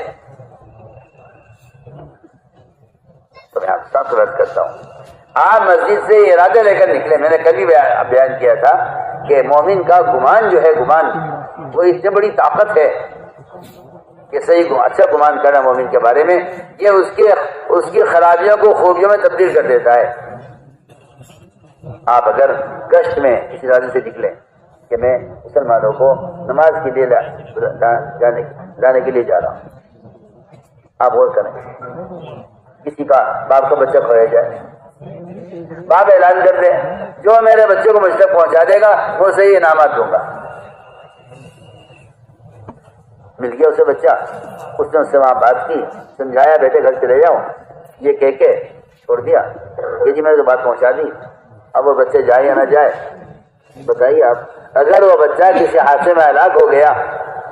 تو میں آپ سب رد کرتا ہوں، آپ مسجد سے ارادہ لے کر نکلے. میں نے کل بھی بیان کیا تھا کہ مومن کا گمان جو ہے، گمان وہ اس سے بڑی طاقت ہے کہ صحیح اچھا گمان کرنا مومن کے بارے میں، یہ اس کی خرابیوں کو خوبیوں میں تبدیل کر دیتا ہے. آپ اگر گشت میں اس ارادے سے نکلیں کہ میں مسلمانوں کو نماز کے لیے لانے کے لیے جا رہا ہوں، آپ غور کریں، کسی کا باپ کا بچہ کھویا جائے، باپ اعلان کر دے جو میرے بچے کو مجھ تک پہنچا دے گا وہ صحیح انعامات دوں گا. مل گیا اسے بچہ، اس نے اس سے وہاں بات کی، سمجھایا بیٹے گھر چلے جاؤ، یہ کہہ کے چھوڑ دیا کہ جی میں تو بات پہنچا دی. اب وہ بچے جائے یا نہ جائے، بتائیے آپ. اگر وہ بچہ کسی حادثے میں ہلاک ہو گیا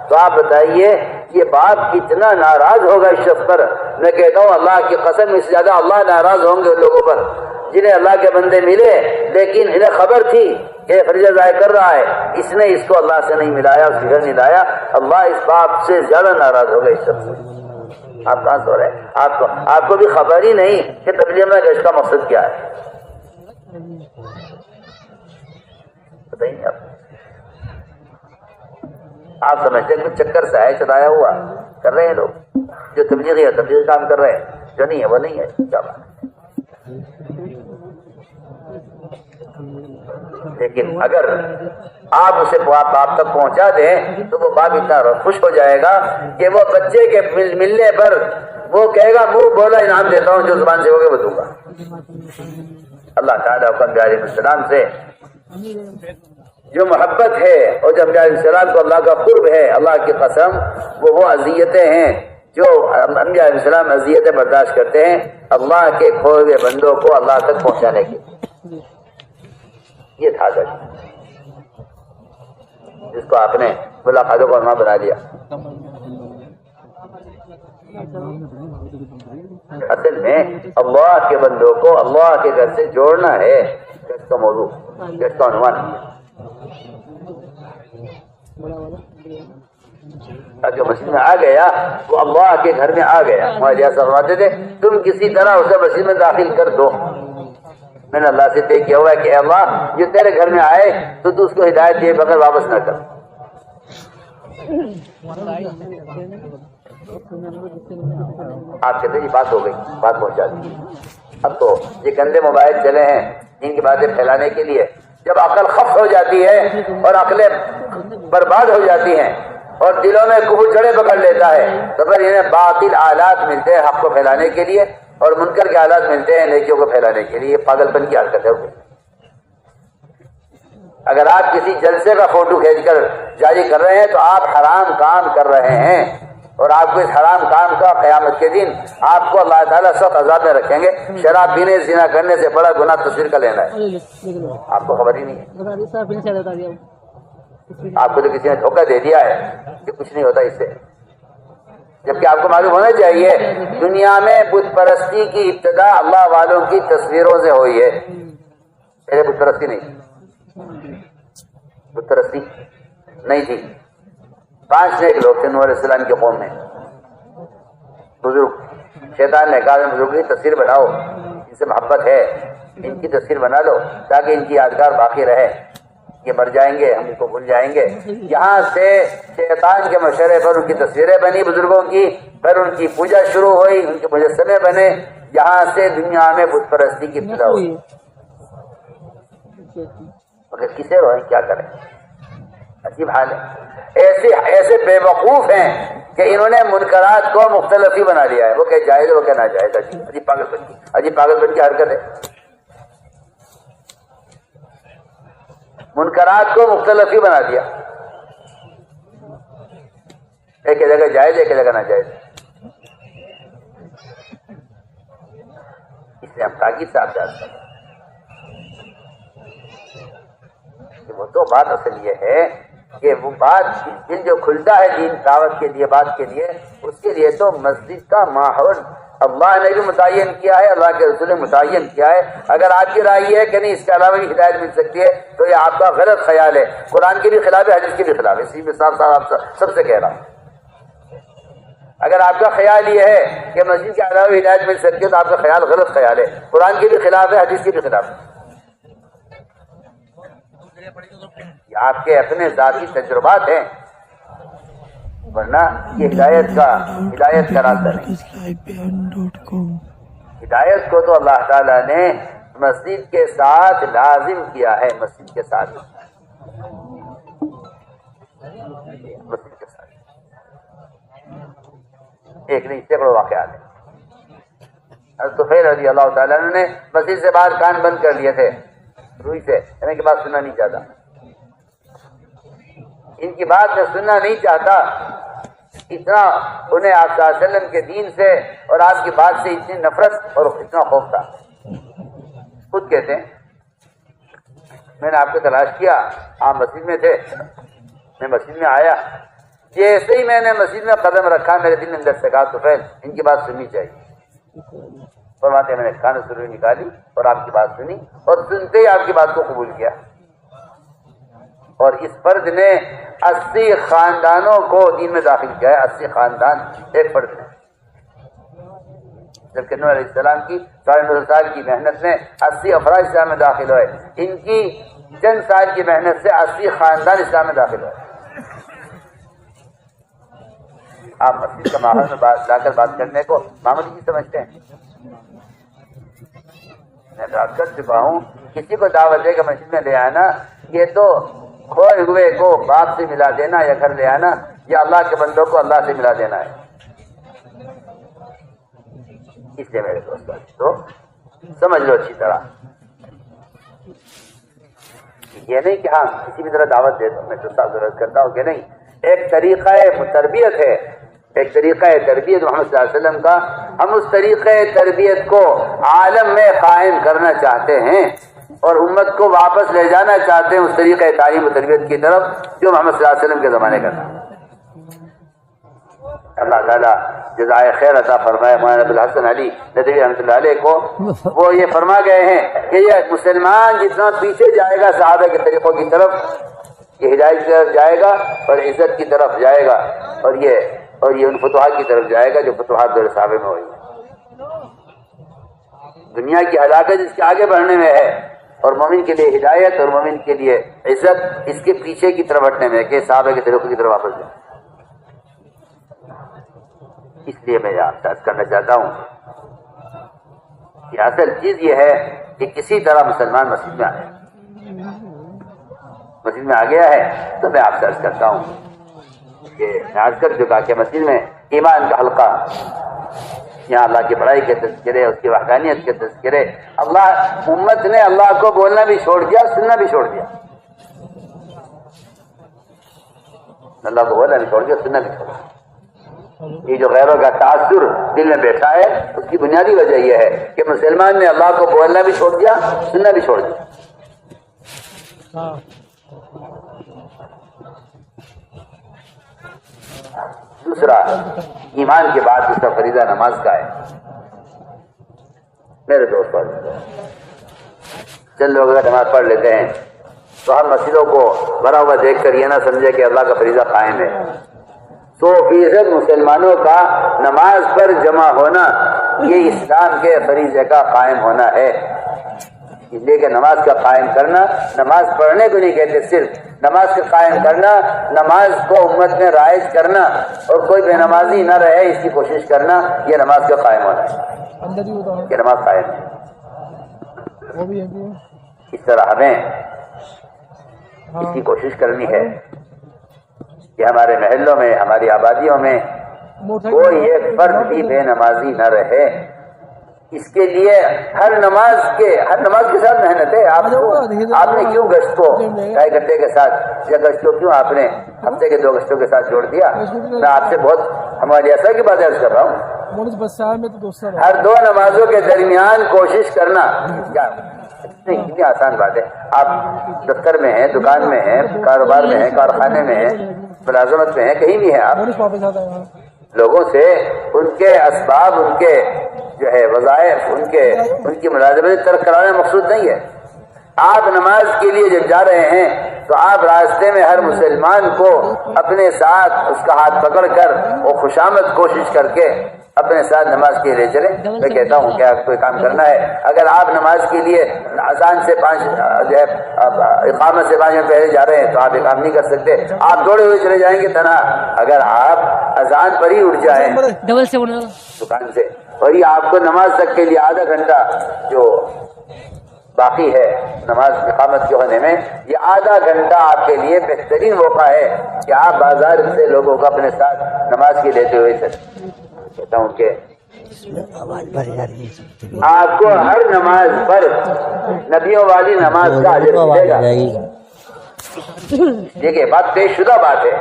تو آپ بتائیے یہ باپ کتنا ناراض ہوگا اس شخص پر. میں کہتا ہوں اللہ کی قسم اس سے زیادہ اللہ ناراض ہوں گے ان لوگوں پر جنہیں اللہ کے بندے ملے لیکن انہیں خبر تھی کہ فریضہ ضائع کر رہا ہے، اس نے اس کو اللہ سے نہیں ملایا، اس کے گھر نہیں لایا. اللہ اس باپ سے زیادہ ناراض ہوگا اس شخص سے. آپ کہاں سو رہے ہیں؟ آپ کو بھی خبر ہی نہیں کہ تبلیغ میں گشت کا مقصد کیا ہے. بتائیے آپ سمجھتے ہیں کچھ چکر سے ہے چلایا ہوا کر رہے ہیں لوگ، جو تبلیغی ہے تبلیغی کام کر رہے ہیں، جو نہیں ہے وہ نہیں ہے. کیا بات ہے؟ لیکن اگر آپ اسے باپ تک پہنچا دیں تو وہ باپ اتنا خوش ہو جائے گا کہ وہ بچے کے ملنے پر وہ کہے گا منہ بولا انعام دیتا ہوں، جو زبان سے ہوگا وہ دوں گا. اللہ تعالیٰ کو انبیاء علیہ السلام سے جو محبت ہے اور جو انبیاء علیہ السلام کو اللہ کا قرب ہے، اللہ کی قسم وہ اذیتیں ہیں جو انبیاء علیہ السلام اذیتیں برداشت کرتے ہیں اللہ کے کھوئے ہوئے بندوں کو اللہ تک پہنچانے کے. یہ تھا جس کو آپ نے ملاقاتوں کا عنوان بنا دیا. اصل میں اللہ کے بندوں کو اللہ کے گھر سے جوڑنا ہے، اس کا موضوع، اس کا عنوان. جو مسجد میں آ گیا وہ اللہ کے گھر میں آ گیا. ہمارے فرماتے تھے تم کسی طرح اسے مسجد میں داخل کر دو. میں نے اللہ سے طے کیا ہوا ہے کہ اللہ جو تیرے گھر میں آئے تو اس کو ہدایت دیے بغیر واپس نہ کر. آپ کہتے یہ بات ہو گئی، بات پہنچا دی. اب تو یہ گندے موبائل چلے ہیں جن کی باتیں پھیلانے کے لیے. جب عقل خفت ہو جاتی ہے اور عقلیں برباد ہو جاتی ہیں اور دلوں میں کفر جڑیں پکڑ لیتا ہے تو پھر انہیں باطل آلات ملتے ہیں حق کو پھیلانے کے لیے اور منکر کے آلات ملتے ہیں نیکیوں کو پھیلانے کے لیے. یہ پاگل پن کی حرکت ہے. اگر آپ کسی جلسے کا فوٹو کھینچ کر جاری کر رہے ہیں تو آپ حرام کام کر رہے ہیں اور آپ کو اس حرام کام کا قیامت کے دن آپ کو اللہ تعالیٰ سخت عذاب میں رکھیں گے. شراب پینے زنا کرنے سے بڑا گناہ تصویر کا لینا ہے. آپ کو خبر ہی نہیں ہے. آپ کو تو کسی نے دھوکہ دے دیا ہے کہ کچھ نہیں ہوتا اس سے، جبکہ آپ کو معلوم ہونا چاہیے دنیا میں بت پرستی کی ابتدا اللہ والوں کی تصویروں سے ہوئی ہے. پہلے بت پرستی نہیں، بت پرستی نہیں تھی. 5 نیک لوگ تھے نوح علیہ السلام کے قوم میں، بزرگ. شیطان نے کہا بزرگ کی تصویر بناؤ، ان سے محبت ہے، ان کی تصویر بنا لو تاکہ ان کی یادگار باقی رہے. یہ مر جائیں گے ہم ان کو بھول جائیں گے. یہاں سے شیطان کے مشورے پر ان کی تصویریں بنی بزرگوں کی، پھر ان کی پوجا شروع ہوئی، ان کے مجسمے بنے. یہاں سے دنیا میں بت پرستی کی ابتدا ہوئی. مگر کسے روئیں، کیا کریں؟ عجیب حال ہے. ایسے بے وقوف ہیں کہ انہوں نے منکرات کو مختلف ہی بنا لیا ہے. وہ کہ جائز ہے، وہ کہ ناجائز ہے. عجیب پاگل پن کی حرکت ہے. منکرات کو مختلف ہی بنا دیا. ایک جگہ جائز ہے، ایک جگہ ناجائز ہے. اس لیے ہم تاکید سے آپ جانتے ہیں کہ وہ تو بات اصل یہ ہے کہ وہ بات دل جو کھلتا ہے دین دعوت کے لیے بات کے لیے، اس کے لیے تو مسجد کا ماحول اللہ نے بھی متعین کیا ہے، اللہ کے رسول نے متعین کیا ہے۔ اگر آپ کی رائے یہ ہے کہ نہیں اس کے علاوہ بھی ہدایت مل سکتی ہے تو یہ آپ کا غلط خیال ہے، قرآن کے بھی خلاف ہے، حدیث کے بھی خلاف ہے، اسی میں صاف صاف آپ سب سے کہہ رہا ہوں۔ اگر آپ کا خیال یہ ہے کہ مسجد کے علاوہ بھی ہدایت مل سکتی ہے تو آپ کا خیال غلط خیال ہے، قرآن کے بھی خلاف ہے، حدیث کے بھی خلاف ہے۔ یہ آپ کے اپنے ذاتی تجربات ہیں، ورنہ یہ ہدایت کا راستہ نہیں۔ ہدایت کو تو اللہ تعالیٰ نے مسجد کے ساتھ لازم کیا ہے، مسجد کے ساتھ ایک نہیں سینکڑوں واقعات ہیں۔ حضرت طفیل رضی اللہ تعالیٰ نے مسجد سے باہر کان بند کر لیے تھے، روئی سے ان کی بات سننا نہیں چاہتا، ان کی بات میں سننا نہیں چاہتا، اتنا انہیں آپ صلی اللہ علیہ وسلم کے دین سے اور آپ کی بات سے اتنی نفرت اور اتنا خوف تھا۔ خود کہتے ہیں میں نے آپ کو تلاش کیا، آپ مسجد میں تھے، میں مسجد میں آیا، جیسے ہی میں نے مسجد میں قدم رکھا میرے دل میں اندر سے کہا طفیل ان کی بات سننی چاہیے۔ فرماتے میں نے کان سے روئی نکالی اور آپ کی بات سنی، اور سنتے ہی آپ کی بات کو قبول کیا، اور اس فرد نے 80 خاندانوں کو دین میں داخل کیا ہے۔ 80 خاندان ایک فرد نے، جبکہ نوح علیہ السلام کی 9.5 سال کی محنت میں 80 افراد اسلام میں داخل ہوئے، ان کی چند سال کی محنت سے 80 خاندان اسلام میں داخل ہوئے۔ آپ مسجد کا ماحول میں لا کر بات کرنے کو معمولی چیز سمجھتے ہیں؟ میں بات کر چکا ہوں، کسی کو دعوت دے کر مسجد میں لے آنا، یہ تو کھوئے ہوئے کو باپ سے ملا دینا یا گھر لے آنا، یا اللہ کے بندوں کو اللہ سے ملا دینا ہے۔ اس لیے میرے دوست تو سمجھ لو اچھی طرح، یہ نہیں کہ ہاں کسی بھی طرح دعوت دے دو، میں تو ضرورت کرتا ہوں کہ نہیں، ایک طریقہ تربیت ہے، ایک طریقہ تربیت محمد صلی اللہ علیہ وسلم کا، ہم اس طریقہ تربیت کو عالم میں قائم کرنا چاہتے ہیں اور امت کو واپس لے جانا چاہتے ہیں اس طریقہ تعلیم و تربیت کی طرف جو محمد صلی اللہ علیہ وسلم کے زمانے کا تھا۔ اللہ تعالیٰ جزائے خیر عطا فرمائے۔ مولانا ابوالحسن علی ندوی رحمۃ اللہ علیہ کو وہ یہ فرما گئے ہیں کہ یہ مسلمان جتنا پیچھے جائے گا صحابہ کے طریقوں کی طرف، یہ ہدایت کی طرف جائے گا اور عزت کی طرف جائے گا، اور یہ ان فتوحات کی طرف جائے گا جو فتوحات دور صحابہ میں ہوئی۔ دنیا کی ہلاکت اس کے آگے بڑھنے میں ہے، اور مومن کے لیے ہدایت اور مومن کے لیے عزت اس کے پیچھے کی طرف ہٹنے میں ہے کہ صحابہ کے طریقوں کی طرف واپس جائیں۔ اس لیے میں آپ سے عرض کرنا چاہتا ہوں کہ اصل چیز یہ ہے کہ کسی طرح مسلمان مسجد میں آئے، مسجد میں آ گیا ہے تو میں آپ سے عرض کرتا ہوں کہ میں عرض کر چکا کہ مسجد میں ایمان کا حلقہ، یہاں اللہ کی بڑائی کے تذکرے، اس کی وحدانیت کے تذکرے، امت نے اللہ کو بولنا بھی چھوڑ دیا، سننا بھی چھوڑ دیا، اللہ کو بولنا بھی چھوڑ دیا، سننا بھی چھوڑ دیا۔ یہ جو غیروں کا تاثر دل میں بیٹھا ہے اس کی بنیادی وجہ یہ ہے کہ مسلمان نے اللہ کو بولنا بھی چھوڑ دیا، سننا بھی چھوڑ دیا۔ دوسرا ایمان کے بعد دوسرا فریضہ نماز کا ہے۔ میرے دوستوں، چند لوگ اگر نماز پڑھ لیتے ہیں تو ہم مسجدوں کو بھرا ہوا دیکھ کر یہ نہ سمجھے کہ اللہ کا فریضہ قائم ہے۔ 100% مسلمانوں کا نماز پر جمع ہونا یہ اسلام کے فریضے کا قائم ہونا ہے۔ اس لیے کہ نماز کا قائم کرنا، نماز پڑھنے کو نہیں کہتے، صرف نماز کا قائم کرنا، نماز کو امت میں رائج کرنا اور کوئی بے نمازی نہ رہے اس کی کوشش کرنا، یہ نماز کا قائم ہونا ہے، یہ نماز قائم ہے۔ اس طرح ہمیں اس کی کوشش کرنی ہے کہ ہمارے محلوں میں، ہماری آبادیوں میں کوئی ایک فرد بھی بے نمازی نہ رہے۔ اس کے لیے ہر نماز کے ساتھ محنت ہے۔ آپ نے کیوں گشت کو 2.5 گھنٹے کے ساتھ یا گشت کو کیوں آپ نے ہفتے کے 2 گشتوں کے ساتھ جوڑ دیا؟ میں آپ سے بہت ہماری ایسا کی بات عرض کر رہا ہوں ہر دو نمازوں کے درمیان کوشش کرنا کتنی آسان بات ہے. آپ دفتر میں ہیں، دکان میں ہیں، کاروبار میں ہیں، کارخانے میں ہیں، ملازمت میں ہیں، کہیں بھی ہیں، آپ لوگوں سے ان کے اسباب، ان کے جو ہے وظائف، ان کی ملازمت ترک کرانا مقصود نہیں ہے. آپ نماز کے لیے جب جا رہے ہیں تو آپ راستے میں ہر مسلمان کو اپنے ساتھ اس کا ہاتھ پکڑ کر وہ خوشامد کوشش کر کے اپنے ساتھ نماز کے لیے چلیں. میں کہتا ہوں کہ آپ کوئی کام کرنا ہے، اگر آپ نماز کے لیے اذان سے 5 جو ہے اقامت سے 5 منٹ پہلے جا رہے ہیں تو آپ یہ کام نہیں کر سکتے، آپ دوڑے ہوئے چلے جائیں گے تنہا. اگر آپ اذان پر ہی اٹھ جائیں دکان سے اور یہ آپ کو نماز تک کے لیے آدھا گھنٹہ جو باقی ہے نماز اقامت کے ہونے میں، یہ آدھا گھنٹہ آپ کے لیے بہترین موقع ہے کہ آپ بازار سے لوگوں کو اپنے ساتھ نماز کے لیتے ہوئے کہتا ہوں کہ آپ کو ہر نماز پر نبیوں والی نماز کا اجر ملے گا. دیکھیے بات طے شدہ بات ہے،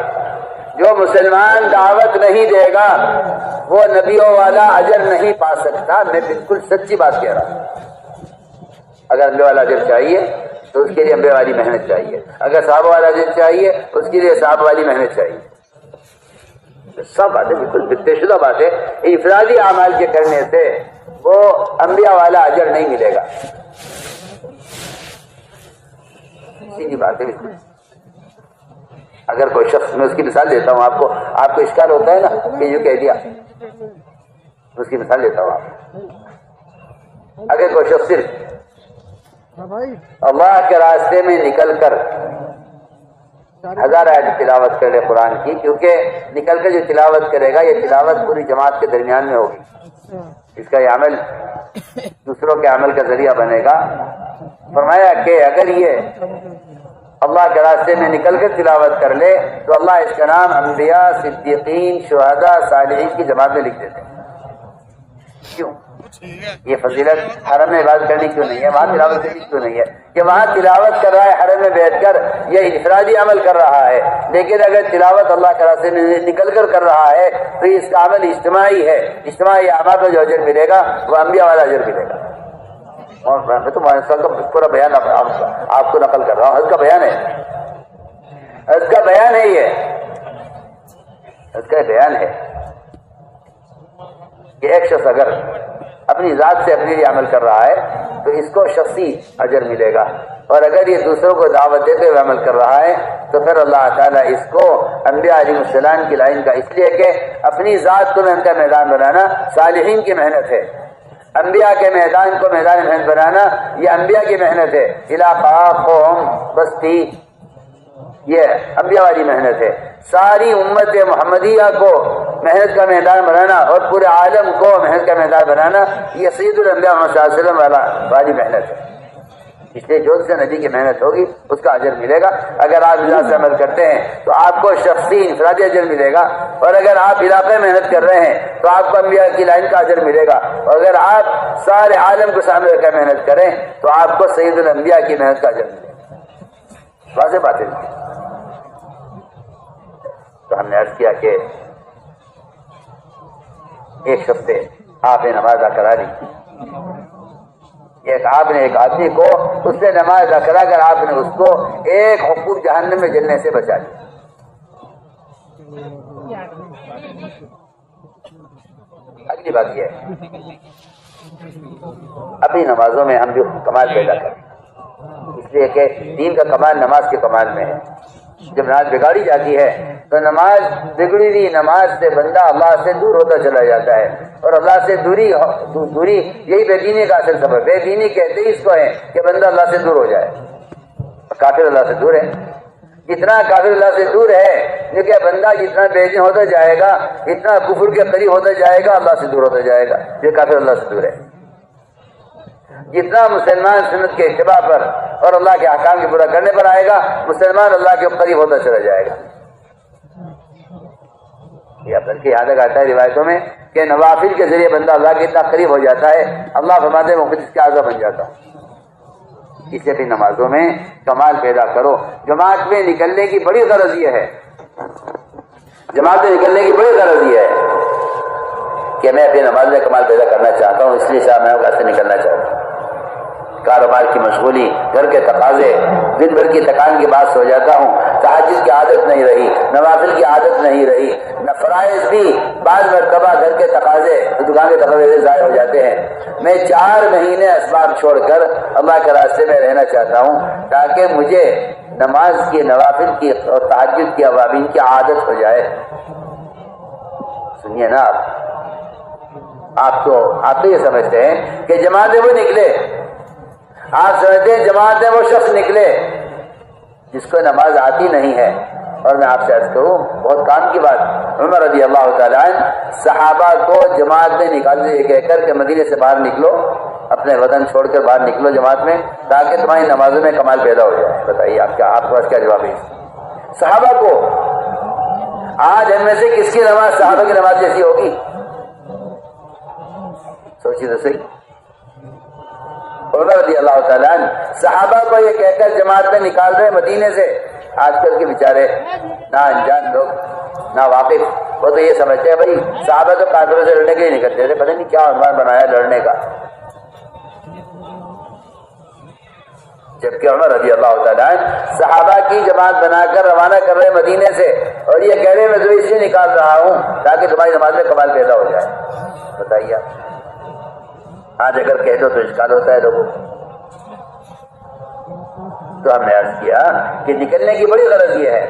جو مسلمان دعوت نہیں دے گا وہ نبیوں والا اجر نہیں پا سکتا. میں بالکل سچی بات کہہ رہا ہوں. اگر انبیاء والا اجر چاہیے تو اس کے لیے انبیاء والی محنت چاہیے، اگر صحابہ والا اجر چاہیے اس کے لیے صحابہ والی محنت چاہیے. سب باتیں بالکل طے شدہ بات ہے. افرادی اعمال کے کرنے سے وہ انبیاء والا اجر نہیں ملے گا. سیدھی بات ہے بالکل. اگر کوئی شخص، میں اس کی مثال دیتا ہوں آپ کو اشکال ہوتا ہے نا کہ یہ کہہ دیا، اس کی مثال دیتا ہوں آپ. اگر کوئی شخص صرف اللہ کے راستے میں نکل کر 1000 آیت تلاوت کر لے قرآن کی، کیونکہ نکل کر جو تلاوت کرے گا یہ تلاوت پوری جماعت کے درمیان میں ہوگی، اس کا یہ عمل دوسروں کے عمل کا ذریعہ بنے گا. فرمایا کہ اگر یہ اللہ کے راستے میں نکل کر تلاوت کر لے تو اللہ اس کا نام انبیاء، صدیقین، شہداء، صالحین کی جماعت میں لکھ دیتے ہیں. کیوں؟ یہ فضیلت حرم میں عبادت کرنی کیوں نہیں ہے، وہاں تلاوت کرنی کیوں نہیں ہے؟ کہ وہاں تلاوت کر رہا ہے حرم میں بیٹھ کر، یہ انفرادی عمل کر رہا ہے، لیکن اگر تلاوت اللہ کے راستے میں نکل کر رہا ہے تو اس کا عمل اجتماعی ہے. اجتماعی اعمال میں جو اجر ملے گا وہ انبیاء والا اجر ملے گا. اور میں تو پورا بیان آپ کو نقل کر رہا ہوں. حج کا بیان ہے، حج کا بیان ہے، یہ حج کا بیان ہے کہ ایک شخص اگر اپنی ذات سے اپنے لیے عمل کر رہا ہے تو اس کو شخصی اجر ملے گا، اور اگر یہ دوسروں کو دعوت دیتے ہوئے عمل کر رہا ہے تو پھر اللہ تعالیٰ اس کو انبیاء علیہ السلام کی لائن کا، اس لیے کہ اپنی ذات کو محنت کا میدان بنانا صالحین کی محنت ہے، انبیاء کے میدان کو میدان محنت بنانا یہ انبیاء کی محنت ہے. علاقہ، قوم، بستی، یہ انبیاء والی محنت ہے. ساری امت محمدیہ کو محنت کا میدان بنانا اور پورے عالم کو محنت کا میدان بنانا یہ سید الانبیاء محمد صلی اللہ علیہ وسلم والی محنت ہے. اس لیے جو سے نبی کی محنت ہوگی اس کا اجر ملے گا. اگر آپ علاقے سے عمل کرتے ہیں تو آپ کو شخصی انفرادی اجر ملے گا، اور اگر آپ علاقے میں محنت کر رہے ہیں تو آپ کو انبیاء کی لائن کا اجر ملے گا، اور اگر آپ سارے عالم کو سامنے رکھ کر محنت کریں تو آپ کو سید الانبیاء کی محنت کا اجر ملے گا. واضح بات ہے. تو ہم نے عرض کیا کہ ایک شخص سے آپ نے نماز ادا کرا لی، آپ نے ایک آدمی کو اس سے نماز ادا کرا کر آپ نے اس کو ایک حقوق جہنم میں جلنے سے بچا لیا. اگلی بات یہ ہے اپنی نمازوں میں ہم بھی کمال پیدا کریں، اس لیے کہ دین کا کمال نماز کے کمال میں ہے. جب نماز بگاڑی جاتی ہے تو نماز بگڑی ہوئی نماز سے بندہ اللہ سے دور ہوتا چلا جاتا ہے، اور اللہ سے دوری یہی بے دینی کا اصل سبب. بے دینی کہتے ہی اس کو ہے کہ بندہ اللہ سے دور ہو جائے. کافر اللہ سے دور ہے، جتنا کافر اللہ سے دور ہے کیونکہ بندہ جتنا بے دین ہوتا جائے گا اتنا کفر کے قریب ہوتا جائے گا، اللہ سے دور ہوتا جائے گا. یہ کافر اللہ سے دور ہے. جتنا مسلمان سنت کے اتباع پر اور اللہ کے احکام کے پورا کرنے پر آئے گا مسلمان اللہ کے قریب ہوتا چلا جائے گا. یا بلکہ یہاں تک آتا ہے روایتوں میں کہ نوافل کے ذریعے بندہ اللہ کے اتنا قریب ہو جاتا ہے اللہ فرماتے ہیں مخلص کے اعضا بن جاتا ہوں. اس لیے بھی نمازوں میں کمال پیدا کرو. جماعت میں نکلنے کی بڑی غرض یہ ہے، جماعت میں نکلنے کی بڑی غرض یہ ہے کہ میں اپنی نماز میں کمال پیدا کرنا چاہتا ہوں، اس لیے شاہ میں گھر سے نکلنا چاہتا ہوں، کاروبار کی مشغولی، گھر کے تقاضے، دن بھر کی تکان کے بعد سو جاتا ہوں، تہجد کی عادت نہیں رہی، نوافل کی عادت نہیں رہی، فرائض بھی بعض مرتبہ گھر کے تقاضے، دکان کے تقاضے ضائع ہو جاتے ہیں۔ میں 4 مہینے اسباب چھوڑ کر اللہ کے راستے میں رہنا چاہتا ہوں تاکہ مجھے نماز کی، نوافل کی اور تہجد کی اوابین کی عادت ہو جائے۔ سنیے نا، آپ تو یہ سمجھتے ہیں کہ جماعت وہ نکلے، آپ سمجھتے ہیں جماعت میں وہ شخص نکلے جس کو نماز آتی نہیں ہے۔ اور میں آپ سے عرض کروں، بہت کام کی بات، عمر رضی اللہ تعالیٰ عنہ صحابہ کو جماعت میں نکالتے یہ کہہ کر کہ مدینے سے باہر نکلو، اپنے وطن چھوڑ کر باہر نکلو جماعت میں تاکہ تمہاری نمازوں میں کمال پیدا ہو جائے۔ بتائیے آپ کے پاس کیا جواب ہے صحابہ کو؟ آج ہم میں سے کس کی نماز صحابہ کی نماز جیسی ہوگی؟ سوچیے تو صحیح۔ عمر رضی اللہ تعالیٰ عنہ صحابہ کو یہ کہہ کر جماعت میں نکال رہے مدینے سے۔ آج کل کے بیچارے نہ انجان لوگ، نہ واقف، وہ تو یہ سمجھتے ہیں بھائی صحابہ تو کافروں سے لڑنے کے لیے نکلتے تھے، پتہ نہیں کیا عنوان بنایا لڑنے کا۔ جبکہ عمر رضی اللہ تعالیٰ عنہ صحابہ کی جماعت بنا کر روانہ کر رہے مدینے سے، اور یہ کہہ رہے میں تو اس لیے نکال رہا ہوں تاکہ تمہاری نماز میں کمال پیدا ہو جائے۔ بتائیے آج اگر کہہ دو تو اشکال ہوتا ہے لوگوں کو۔ تو ہم نے عرض کیا کہ نکلنے کی بڑی غرض یہ ہے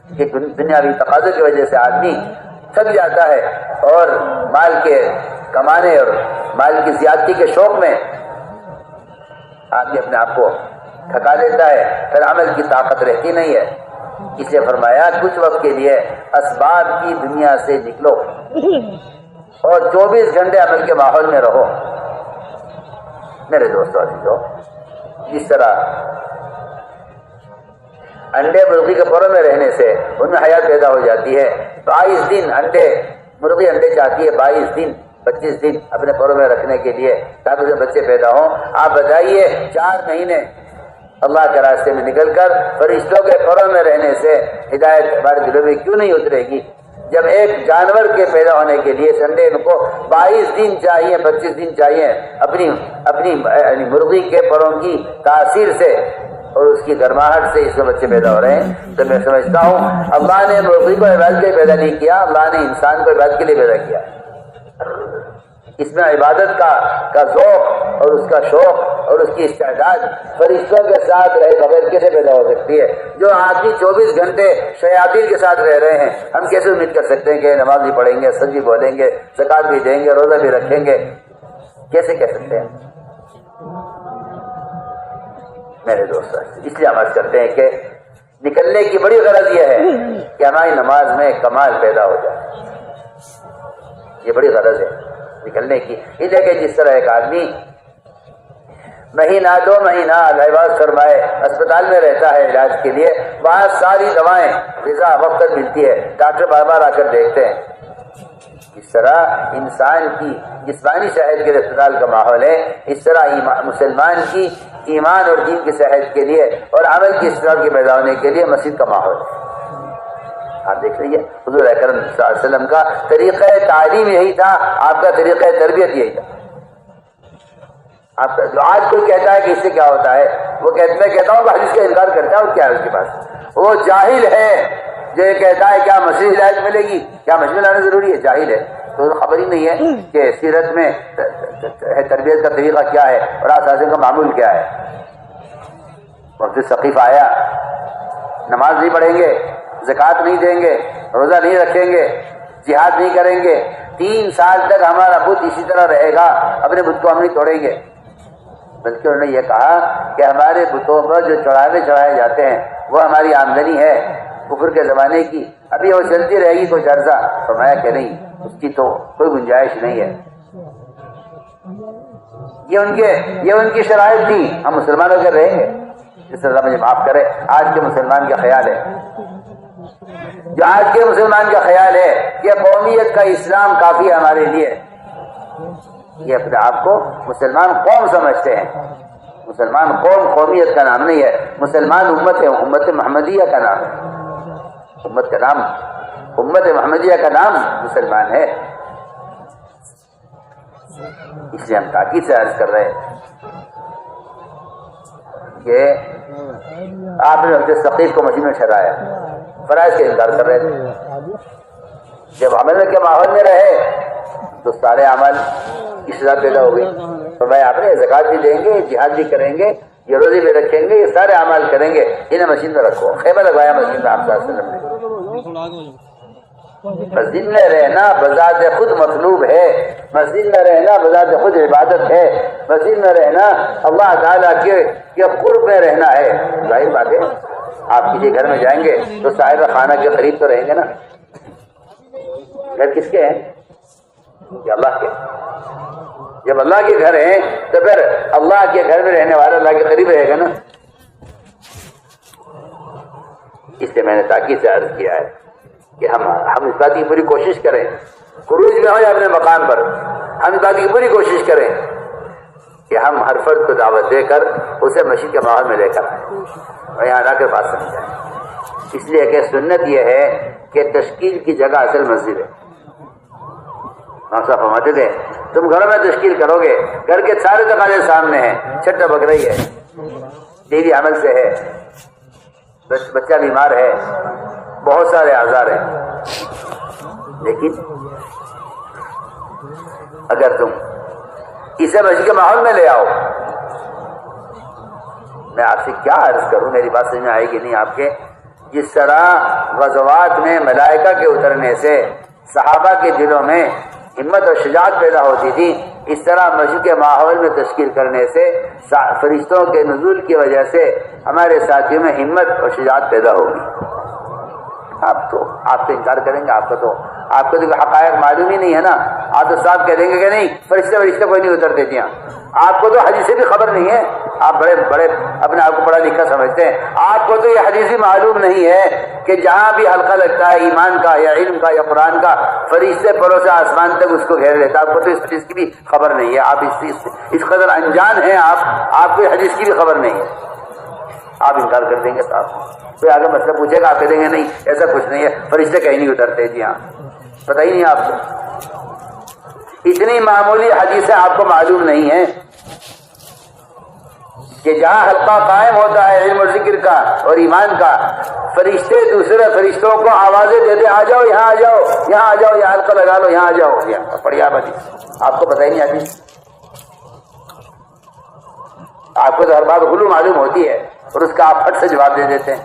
کہ دنیاوی تقاضے کی وجہ سے آدمی تھک جاتا ہے اور مال کے کمانے اور مال کی زیادتی کے شوق میں آدمی اپنے آپ کو تھکا دیتا ہے، پھر عمل کی طاقت رہتی نہیں ہے۔ اس لیے فرمایا کچھ وقت کے لیے اسباب کی دنیا سے نکلو اور 24 گھنٹے عمل کے ماحول میں رہو۔ میرے دوستو عزیزو، جس طرح انڈے مرغی کے پروں میں رہنے سے ان میں حیات پیدا ہو جاتی ہے، 22 دن مرغی انڈے چاہتی ہے، 22 دن 25 دن اپنے پروں میں رکھنے کے لیے تاکہ اسے بچے پیدا ہوں۔ آپ بتائیے 4 مہینے اللہ کے راستے میں نکل کر فرشتوں کے پروں میں رہنے سے ہدایت ہمارے دلوں میں کیوں نہیں اترے گی؟ جب ایک جانور کے پیدا ہونے کے لیے سنڈے ان کو 22 دن چاہیے، 25 دن چاہیے اپنی مرغی کے پروں کی تاثیر سے اور اس کی گرماہٹ سے اس میں بچے پیدا ہو رہے ہیں، تو میں سمجھتا ہوں اللہ نے مرغی کو عبادت کے لیے پیدا نہیں کیا، اللہ نے انسان کو عبادت کے لیے پیدا کیا۔ اس میں عبادت کا ذوق اور اس کا شوق اور اس کی استعداد فرشتوں کے ساتھ رہے بغیر کیسے پیدا ہو سکتی ہے؟ جو آدمی 24 گھنٹے شیاطین کے ساتھ رہ رہے ہیں، ہم کیسے امید کر سکتے ہیں کہ نماز بھی پڑھیں گے، سچ بھی بولیں گے، زکات بھی دیں گے، روزہ بھی رکھیں گے؟ کیسے کہہ سکتے ہیں میرے دوست؟ اس لیے ہم عرض کرتے ہیں کہ نکلنے کی بڑی غرض یہ ہے کہ ہماری نماز میں کمال پیدا ہو جائے، یہ بڑی غرض ہے نکلنے کی۔ اس لیے کہ جس طرح ایک آدمی مہینہ 2 مہینہ علاج فرمائے اسپتال میں رہتا ہے علاج کے لیے، وہاں ساری دوائیں غذا وقت پر ملتی ہے، ڈاکٹر بار بار آ کر دیکھتے ہیں، اس طرح انسان کی جسمانی صحت کے لیے اسپتال کا ماحول ہے، اس طرح مسلمان کی ایمان اور دین کی صحت کے لیے اور عمل کی اصلاح کے پیدا ہونے کے لیے مسجد کا ماحول ہے۔ آپ دیکھ لیجیے حضور اکرم صلی اللہ علیہ وسلم کا طریقہ تعلیم یہی تھا، آپ کا طریقہ تربیت یہی تھا۔ آپ جو آج کوئی کہتا ہے کہ اس سے کیا ہوتا ہے، وہ میں کہتا ہوں کہ حدیث کا انکار کرتا ہے، اور کیا ہے اس کے پاس؟ وہ جاہل ہے جو یہ کہتا ہے کیا مسجد ہدایت ملے گی، کیا مسجد لانا ضروری ہے؟ جاہل ہے، تو خبر ہی نہیں ہے کہ سیرت میں تربیت کا طریقہ کیا ہے اور اساتذہ کا معمول کیا ہے۔ وقت ثقیف آیا، نماز نہیں پڑھیں گے، زکات نہیں دیں گے، روزہ نہیں رکھیں گے، جہاد نہیں کریں گے، 3 سال تک ہمارا بت اسی طرح رہے گا، اپنے بت کو ہم نہیں توڑیں گے۔ بلکہ انہوں نے یہ کہا کہ ہمارے بتوں پر جو چڑھائے جاتے ہیں وہ ہماری آمدنی ہے کفر کے زمانے کی، ابھی وہ چلتی رہے گی کچھ عرصہ۔ فرمایا کہ نہیں، اس کی تو کوئی گنجائش نہیں ہے۔ یہ ان کی شرائط تھی، ہم مسلمانوں کے رہیں گے۔ جس طرح مجھے معاف کرے، آج کے مسلمان کا خیال ہے، جو آج کے مسلمان کا خیال ہے کہ قومیت کا اسلام کافی ہے ہمارے لیے، یہ اپنے آپ کو مسلمان قوم سمجھتے ہیں۔ مسلمان قوم قومیت کا نام نہیں ہے، مسلمان امت ہے، امت محمدیہ کا نام ہے، امت محمدیہ کا نام مسلمان ہے۔ اس لیے ہم تاکید سے عرض کر رہے ہیں کہ آپ نے حضرت ثقیف کو مسجد میں ٹھہرایا، فرائض کا انکار کر رہے تھے. جب عمل کے ماحول میں رہے تو سارے عمل کی سزا پیدا ہو گئی. تو میں آپ نے زکات بھی دیں گے، جہاد بھی کریں گے، یہ روزے بھی رکھیں گے، یہ سارے اعمال کریں گے، انہیں مسجد میں رکھو. خیمہ لگوایا مسجد میں آپ صلی اللہ علیہ وسلم نے. مسجد میں رہنا بذات خود مطلوب ہے، مسجد میں رہنا بذات خود عبادت ہے، مسجد میں رہنا اللہ تعالیٰ کے قرب میں رہنا ہے. ظاہر بات ہے آپ کسی گھر میں جائیں گے تو صاحب خانہ کے قریب تو رہیں گے نا. گھر کس کے ہیں؟ یہ اللہ کے. جب اللہ کے گھر ہیں تو پھر اللہ کے گھر میں رہنے والا اللہ کے قریب رہے گا نا. اس سے میں نے تاکید سے عرض کیا ہے کہ ہم اس بات کی پوری کوشش کریں، خروج میں ہو یا اپنے مقام پر، ہم اس بات کی پوری کوشش کریں کہ ہم ہر فرد کو دعوت دے کر اسے مسجد کے ماحول میں لے کر آئیں اور یہاں لا کر بات سمجھائیں. اس لیے کہ سنت یہ ہے کہ تشکیل کی جگہ اصل مسجد ہے. ہم صاحب فرماتے تھے تم گھروں میں تشکیل کرو گے، گھر کے سارے تقاضے سامنے ہیں، چھٹا بک رہی ہے، دیوی عمل سے ہے، بچہ بیمار ہے، بہت سارے آزار ہیں، لیکن اگر تم اسے مسجد کے ماحول میں لے آؤ. میں آپ سے کیا عرض کروں، میری بات سمجھ میں آئے گی نہیں آپ کے. جس طرح غزوات میں ملائکہ کے اترنے سے صحابہ کے دلوں میں ہمت اور شجاعت پیدا ہوتی تھی، اس طرح مسجد کے ماحول میں تشکیل کرنے سے فرشتوں کے نزول کی وجہ سے ہمارے ساتھیوں میں ہمت اور شجاعت پیدا ہوگی. آپ تو انکار کریں گے، آپ کو تو حقائق معلوم ہی نہیں ہے نا. آپ تو صاحب کہہ دیں گے کہ نہیں فرشتے کوئی نہیں اترتے تھے. آپ کو تو حدیث سے بھی خبر نہیں ہے، آپ بڑے اپنے آپ کو پڑھا لکھا سمجھتے ہیں. آپ کو تو یہ حدیث بھی معلوم نہیں ہے کہ جہاں بھی حلقہ لگتا ہے ایمان کا یا علم کا یا قرآن کا، فرشتے پروں سے آسمان تک اس کو گھیر لیتا. آپ کو تو اس حدیث کی بھی خبر نہیں ہے، آپ اس قدر انجان ہیں، آپ کو حدیث کی بھی خبر نہیں ہے. آپ انکار کر دیں گے صاحب. کوئی آگے مسئلہ پوچھے گا آپ کہہ دیں گے نہیں ایسا کچھ نہیں ہے، فرشتے کہیں نہیں اترتے. جی ہاں، پتہ ہی نہیں آپ کو. اتنی معمولی حدیثیں آپ کو معلوم نہیں ہیں کہ جہاں حلقہ قائم ہوتا ہے علم و ذکر کا اور ایمان کا، فرشتے دوسرے فرشتوں کو آوازیں دیتے آ جاؤ یہاں آ جاؤ یہاں آ جاؤ، یہاں حلقہ لگا لو یہاں آ جاؤ. یہاں پڑھی آپ حدیث، آپ کو پتہ ہی نہیں آتی. آپ کو تو ہر بات غلو معلوم ہوتی ہے اور اس کا آپ پھٹ سے جواب دے دیتے ہیں.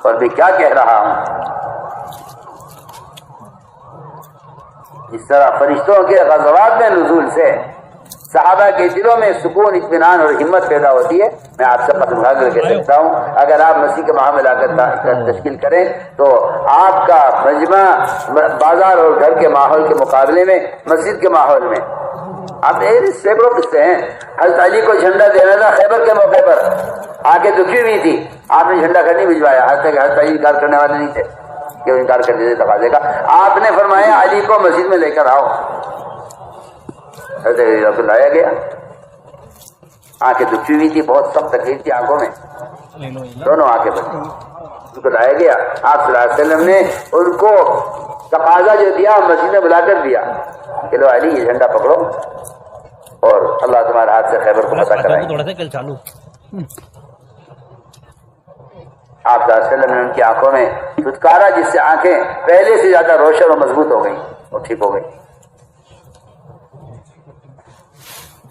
اور میں کیا کہہ رہا ہوں، اس طرح فرشتوں کے غزوات میں نزول سے صحابہ کے دلوں میں سکون، اطمینان اور ہمت پیدا ہوتی ہے. میں آپ سے قسم کھا کر کہہ سکتا ہوں اگر آپ مسیح کے ماحول میں لا کر تشکیل کریں تو آپ کا مجمع بازار اور گھر کے ماحول کے مقابلے میں مسجد کے ماحول میں آپ سینکڑوں قصے ہیں. حضرت علی کو جھنڈا دینا تھا خیبر کے موقع پر، آگے دکھی ہوئی تھی، آپ نے جھنڈا گھر نہیں بھجوایا. حضرت علی انکار کرنے والے نہیں تھے کہ وہ انکار کر دیتے تقاضے کا. آپ نے فرمایا علی کو مسجد میں لے کر آؤ. حضرت علی کو لایا گیا، آنکھیں دکھی ہوئی تھی، بہت سخت تکلیف تھی آنکھوں میں، دونوں آنکھیں بندی. ان کو لایا گیا، آپ صلی اللہ علیہ وسلم نے ان کو تقاضا جو دیا مسجد میں بلا کر دیا کہ لو علی یہ جھنڈا پکڑو اور اللہ تمہارے ہاتھ سے خیبر کو فتح کرائیں. آپ صلی اللہ علیہ وسلم نے ان کی آنکھوں میں دھتکارا جس سے آنکھیں پہلے سے زیادہ روشن اور مضبوط ہو گئی اور ٹھیک ہو گئی.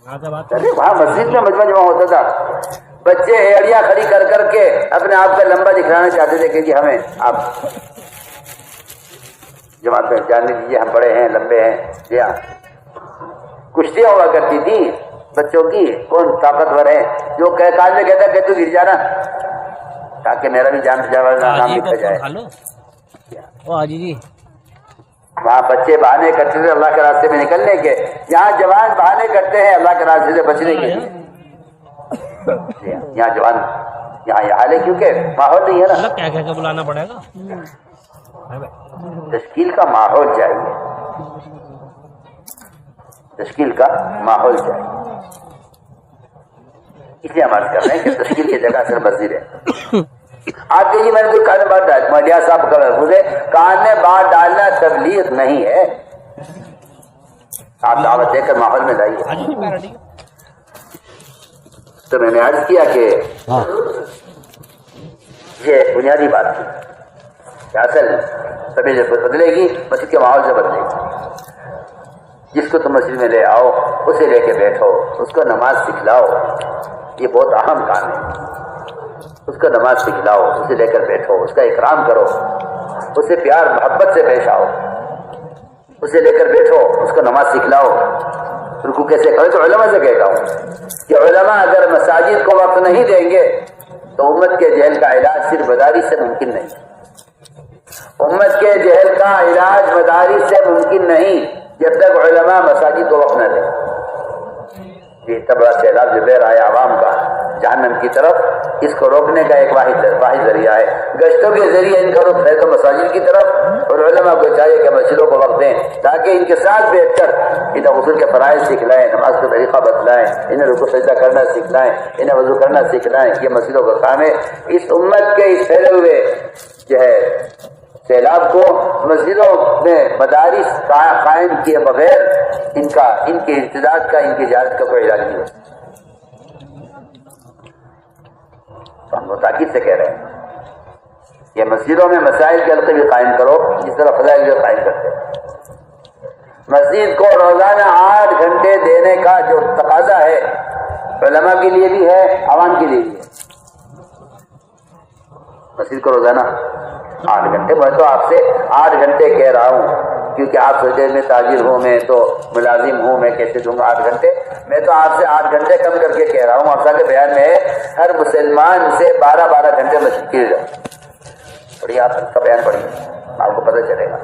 وہاں مسجد میں مجمع جمع ہوتا تھا، بچے ایڑیاں کھڑی کر کر کے اپنے آپ کا لمبا دکھلانا چاہتے تھے کہ جی ہمیں آپ جماعت میں جاننے دیجیے، ہم بڑے ہیں لمبے ہیں. جی ہاں، کشتیاں ہوا کرتی تھی بچوں کی، کون طاقتور ہے جو کاج میں کہتا کہ تو گر جانا تاکہ میرا بھی جان نام لکھا جائے. وہاں بچے بہانے کرتے تھے اللہ کے راستے میں نکلنے کے، یہاں جوان بہانے کرتے ہیں اللہ کے راستے سے بچنے کے لیے. یہاں جوان یہاں حال ہے کیونکہ ماحول نہیں ہے نا. کیا کیا بلانا پڑے گا، تشکیل کا ماحول چاہیے، تشکیل کا ماحول چاہیے. اس لیے ہم عرض کر رہے ہیں کہ تشکیل کی جگہ صرف مسجد ہے. آپ کے جی میں نے تو کان میں بات ڈال مولیا صاحب کا مجھے کان میں بات ڈالنا تبلیغ نہیں ہے. آپ دعوت دے کر ماحول میں لائیے. تو میں نے عرض کیا کہ یہ بنیادی بات تھی کہ اصل سبھی بدلے گی مسجد کے ماحول سے بدلے گی. جس کو تم مسجد میں لے آؤ اسے لے کے بیٹھو، اس کو نماز سکھلاؤ. یہ بہت اہم کام ہے. اس کو نماز سکھلاؤ، اسے لے کر بیٹھو، اس کا اکرام کرو، اسے پیار محبت سے پیش آؤ. اسے لے کر بیٹھو، اس کو نماز سکھلاؤ. رکوع کیسے کرے تو علماء سے کہتا ہوں کہ علماء اگر مساجد کو وقت نہیں دیں گے تو امت کے جہل کا علاج صرف مدارس سے ممکن نہیں. امت کے جہل کا علاج مدارس سے ممکن نہیں جب تک علماء مساجد کو وقت نہ دیں. یہ تبرا سیلاب جو بہ رہا ہے عوام کا جہنم کی طرف، اس کو روکنے کا ایک واحد ذریعہ ہے. گشتوں کے ذریعے ان کا رخ ہے تو مساجد کی طرف، اور علماء کو چاہیے کہ مسجدوں کو وقت دیں تاکہ ان کے ساتھ بیٹھ کر انہیں غسل کے فرائض سکھلائیں، نماز کا طریقہ بتلائیں، انہیں رکوع سجدہ کرنا سکھلائیں، انہیں وضو کرنا سکھلائیں. یہ مسجدوں کا کام ہے. اس امت کے اس پھیلے ہوئے جو ہے سیلاب کو مسجدوں میں مدارس قائم کیے بغیر ان کے ارتداد کا، ان کی جہالت کا کوئی علاج نہیں ہوتا. تو ہم تاکید سے کہہ رہے ہیں کہ مسجدوں میں مسائل کے حلقے بھی قائم کرو جس طرح فضائل بھی قائم کرتے ہیں. مسجد کو روزانہ 8 گھنٹے دینے کا جو تقاضا ہے علماء کے لیے بھی ہے، عوام کے لیے بھی ہے. مسجد کو روزانہ 8 گھنٹے. میں تو آپ سے 8 گھنٹے کہہ رہا ہوں کیونکہ آپ سوچے میں تاجر ہوں، میں تو ملازم ہوں، میں کیسے دوں گا 8 گھنٹے. میں تو آپ سے 8 گھنٹے کم کر کے کہہ رہا ہوں. آپ کے بیان میں ہے ہر مسلمان سے 12 گھنٹے مسجد کے لیے جاؤ. پڑھیے، آپ کا بیان پڑھیے، آپ کو پتہ چلے گا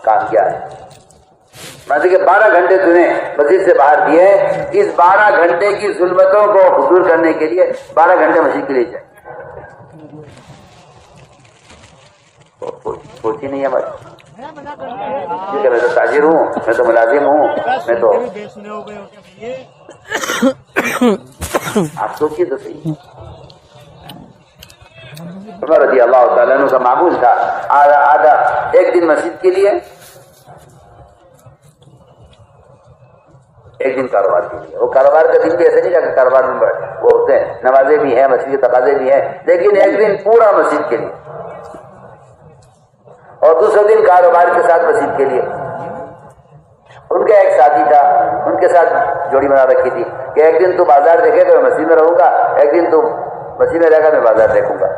کام کیا ہے. مطلب کہ 12 گھنٹے تمہیں مسجد سے باہر دیے، اس 12 گھنٹے کی ظلمتوں کو دور کرنے کے لیے 12 گھنٹے مسجد کے لیے جائیں. سوچی نہیں ہے بس، کیونکہ میں تو تاجر ہوں، میں تو ملازم ہوں، میں تو آپ سوچیے تو صحیح. عمر رضی اللہ تعالیٰ عنہ کا معمول تھا آدھا ایک دن مسجد کے لیے، ایک دن کاروبار کے لیے. وہ کاروبار کا دن بھی ایسے نہیں جا کہ کاروبار میں وہ ہوتے ہیں، نمازیں بھی ہیں، مسجد کے تقاضے بھی ہیں، لیکن ایک دن پورا مسجد کے لیے اور دوسرے دن کاروبار کے ساتھ مسجد کے لیے. ان کا ایک ساتھی تھا، ان کے ساتھ جوڑی بنا رکھی تھی کہ ایک دن تو بازار دیکھے گا میں مسجد میں رہوں گا، ایک دن تو مسجد میں رہے گا میں بازار دیکھوں گا.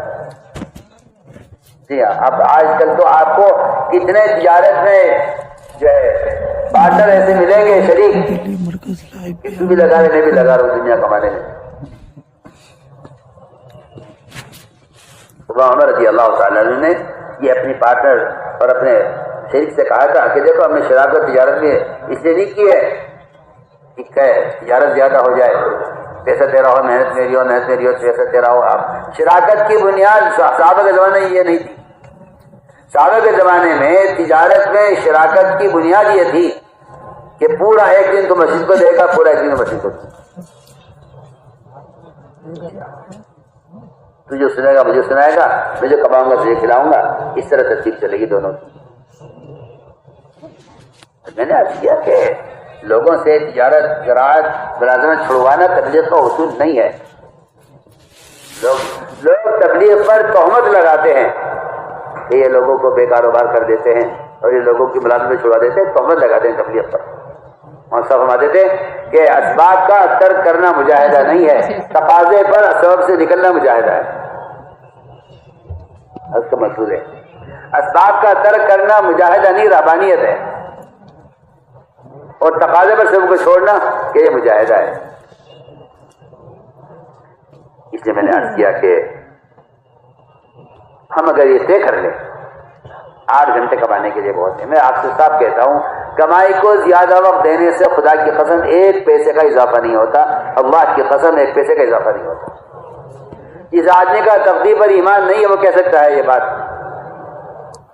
جی ہاں، اب آج کل تو آپ کو کتنے تجارت میں جو ہے پارٹنر ایسے ملیں گے شریک، اس بھی لگا رہے، میں بھی لگا رہا ہوں دنیا کمانے میں. عمر رضی اللہ تعالیٰ عنہ نے یہ اپنی پارٹنر اور اپنے شریک سے کہا تھا کہ دیکھو ہم نے شراکت تجارت میں اس لیے نہیں کی ہے کہ تجارت زیادہ ہو جائے، پیسہ تیرا ہو، محنت میری ہو، محنت میری ہو، پیسہ تیرا ہو. آپ شراکت کی بنیاد صحابہ کے زمانے میں یہ نہیں تھی. صحابہ کے زمانے میں تجارت میں شراکت کی بنیاد یہ تھی کہ پورا ایک دن تو مسجد کو دے گا، پورا ایک دن مسجد کو دے گا. تجھے سنے گا، مجھے سنائے گا، میں جو کماؤں گا تجھے کھلاؤں گا. اس طرح ترتیب چلے گی دونوں کی. میں نے عرض کیا کہ لوگوں سے تجارت، زراعت، ملازمت چھڑوانا تبلیغ کا اصول نہیں ہے. لوگ تبلیغ پر تہمت لگاتے ہیں کہ یہ لوگوں کو بے کاروبار کر دیتے ہیں اور یہ لوگوں کی ملازمت چھڑوا دیتے ہیں، تہمت لگاتے ہیں تبلیغ پر. اور سب فرماتے تھے کہ اسباب کا ترک کرنا مجاہدہ نہیں ہے، تقاضے پر سبب سے نکلنا مجاہدہ ہے. اس کا مقصود ہے اسباب کا ترک کرنا مجاہدہ نہیں، رہبانیت ہے، اور تقاضے پر سبب کو چھوڑنا کہ یہ مجاہدہ ہے. اس لیے میں نے عرض کیا کہ ہم اگر یہ طے کر لیں 8 گھنٹے کمانے کے لیے بہت ہے. میں آپ سے صاف کہتا ہوں کمائی کو زیادہ وقت دینے سے خدا کی قسم 1 پیسے کا اضافہ نہیں ہوتا. اللہ کی قسم 1 پیسے کا اضافہ نہیں ہوتا. جس آدمی کا تقدیر پر ایمان نہیں ہے وہ کہہ سکتا ہے یہ بات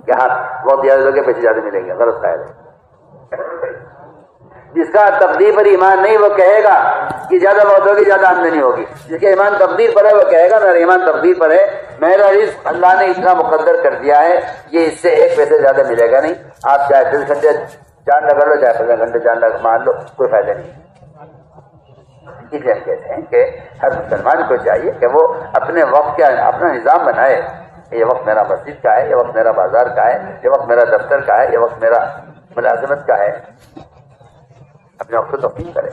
کہ ہاں بہت زیادہ لوگ پیسے زیادہ ملیں گے، غلط خیال ہے. جس کا تقدیر پر ایمان نہیں وہ کہے گا کہ زیادہ بہت ہوگی، زیادہ آمدنی ہوگی. جس کا ایمان تقدیر پر ہے وہ کہے گا میرا ایمان تقدیر پر ہے میرا رزق اللہ نے اتنا مقدر کر دیا ہے، یہ اس سے 1 پیسے زیادہ ملے گا نہیں، آپ چاہے 10 گھنٹے جان لگا لو، چاہے 15 گھنٹے جان لگا مان لو، کوئی فائدہ نہیں۔ اس لیے ہم کہتے ہیں کہ ہر مسلمان کو چاہیے کہ وہ اپنے وقت کا اپنا نظام بنائے، یہ وقت میرا مسجد کا ہے، یہ وقت میرا بازار کا ہے، یہ وقت میرا دفتر کا ہے، یہ وقت میرا ملازمت کا ہے، اپنے وقت کو تقسیم کرے۔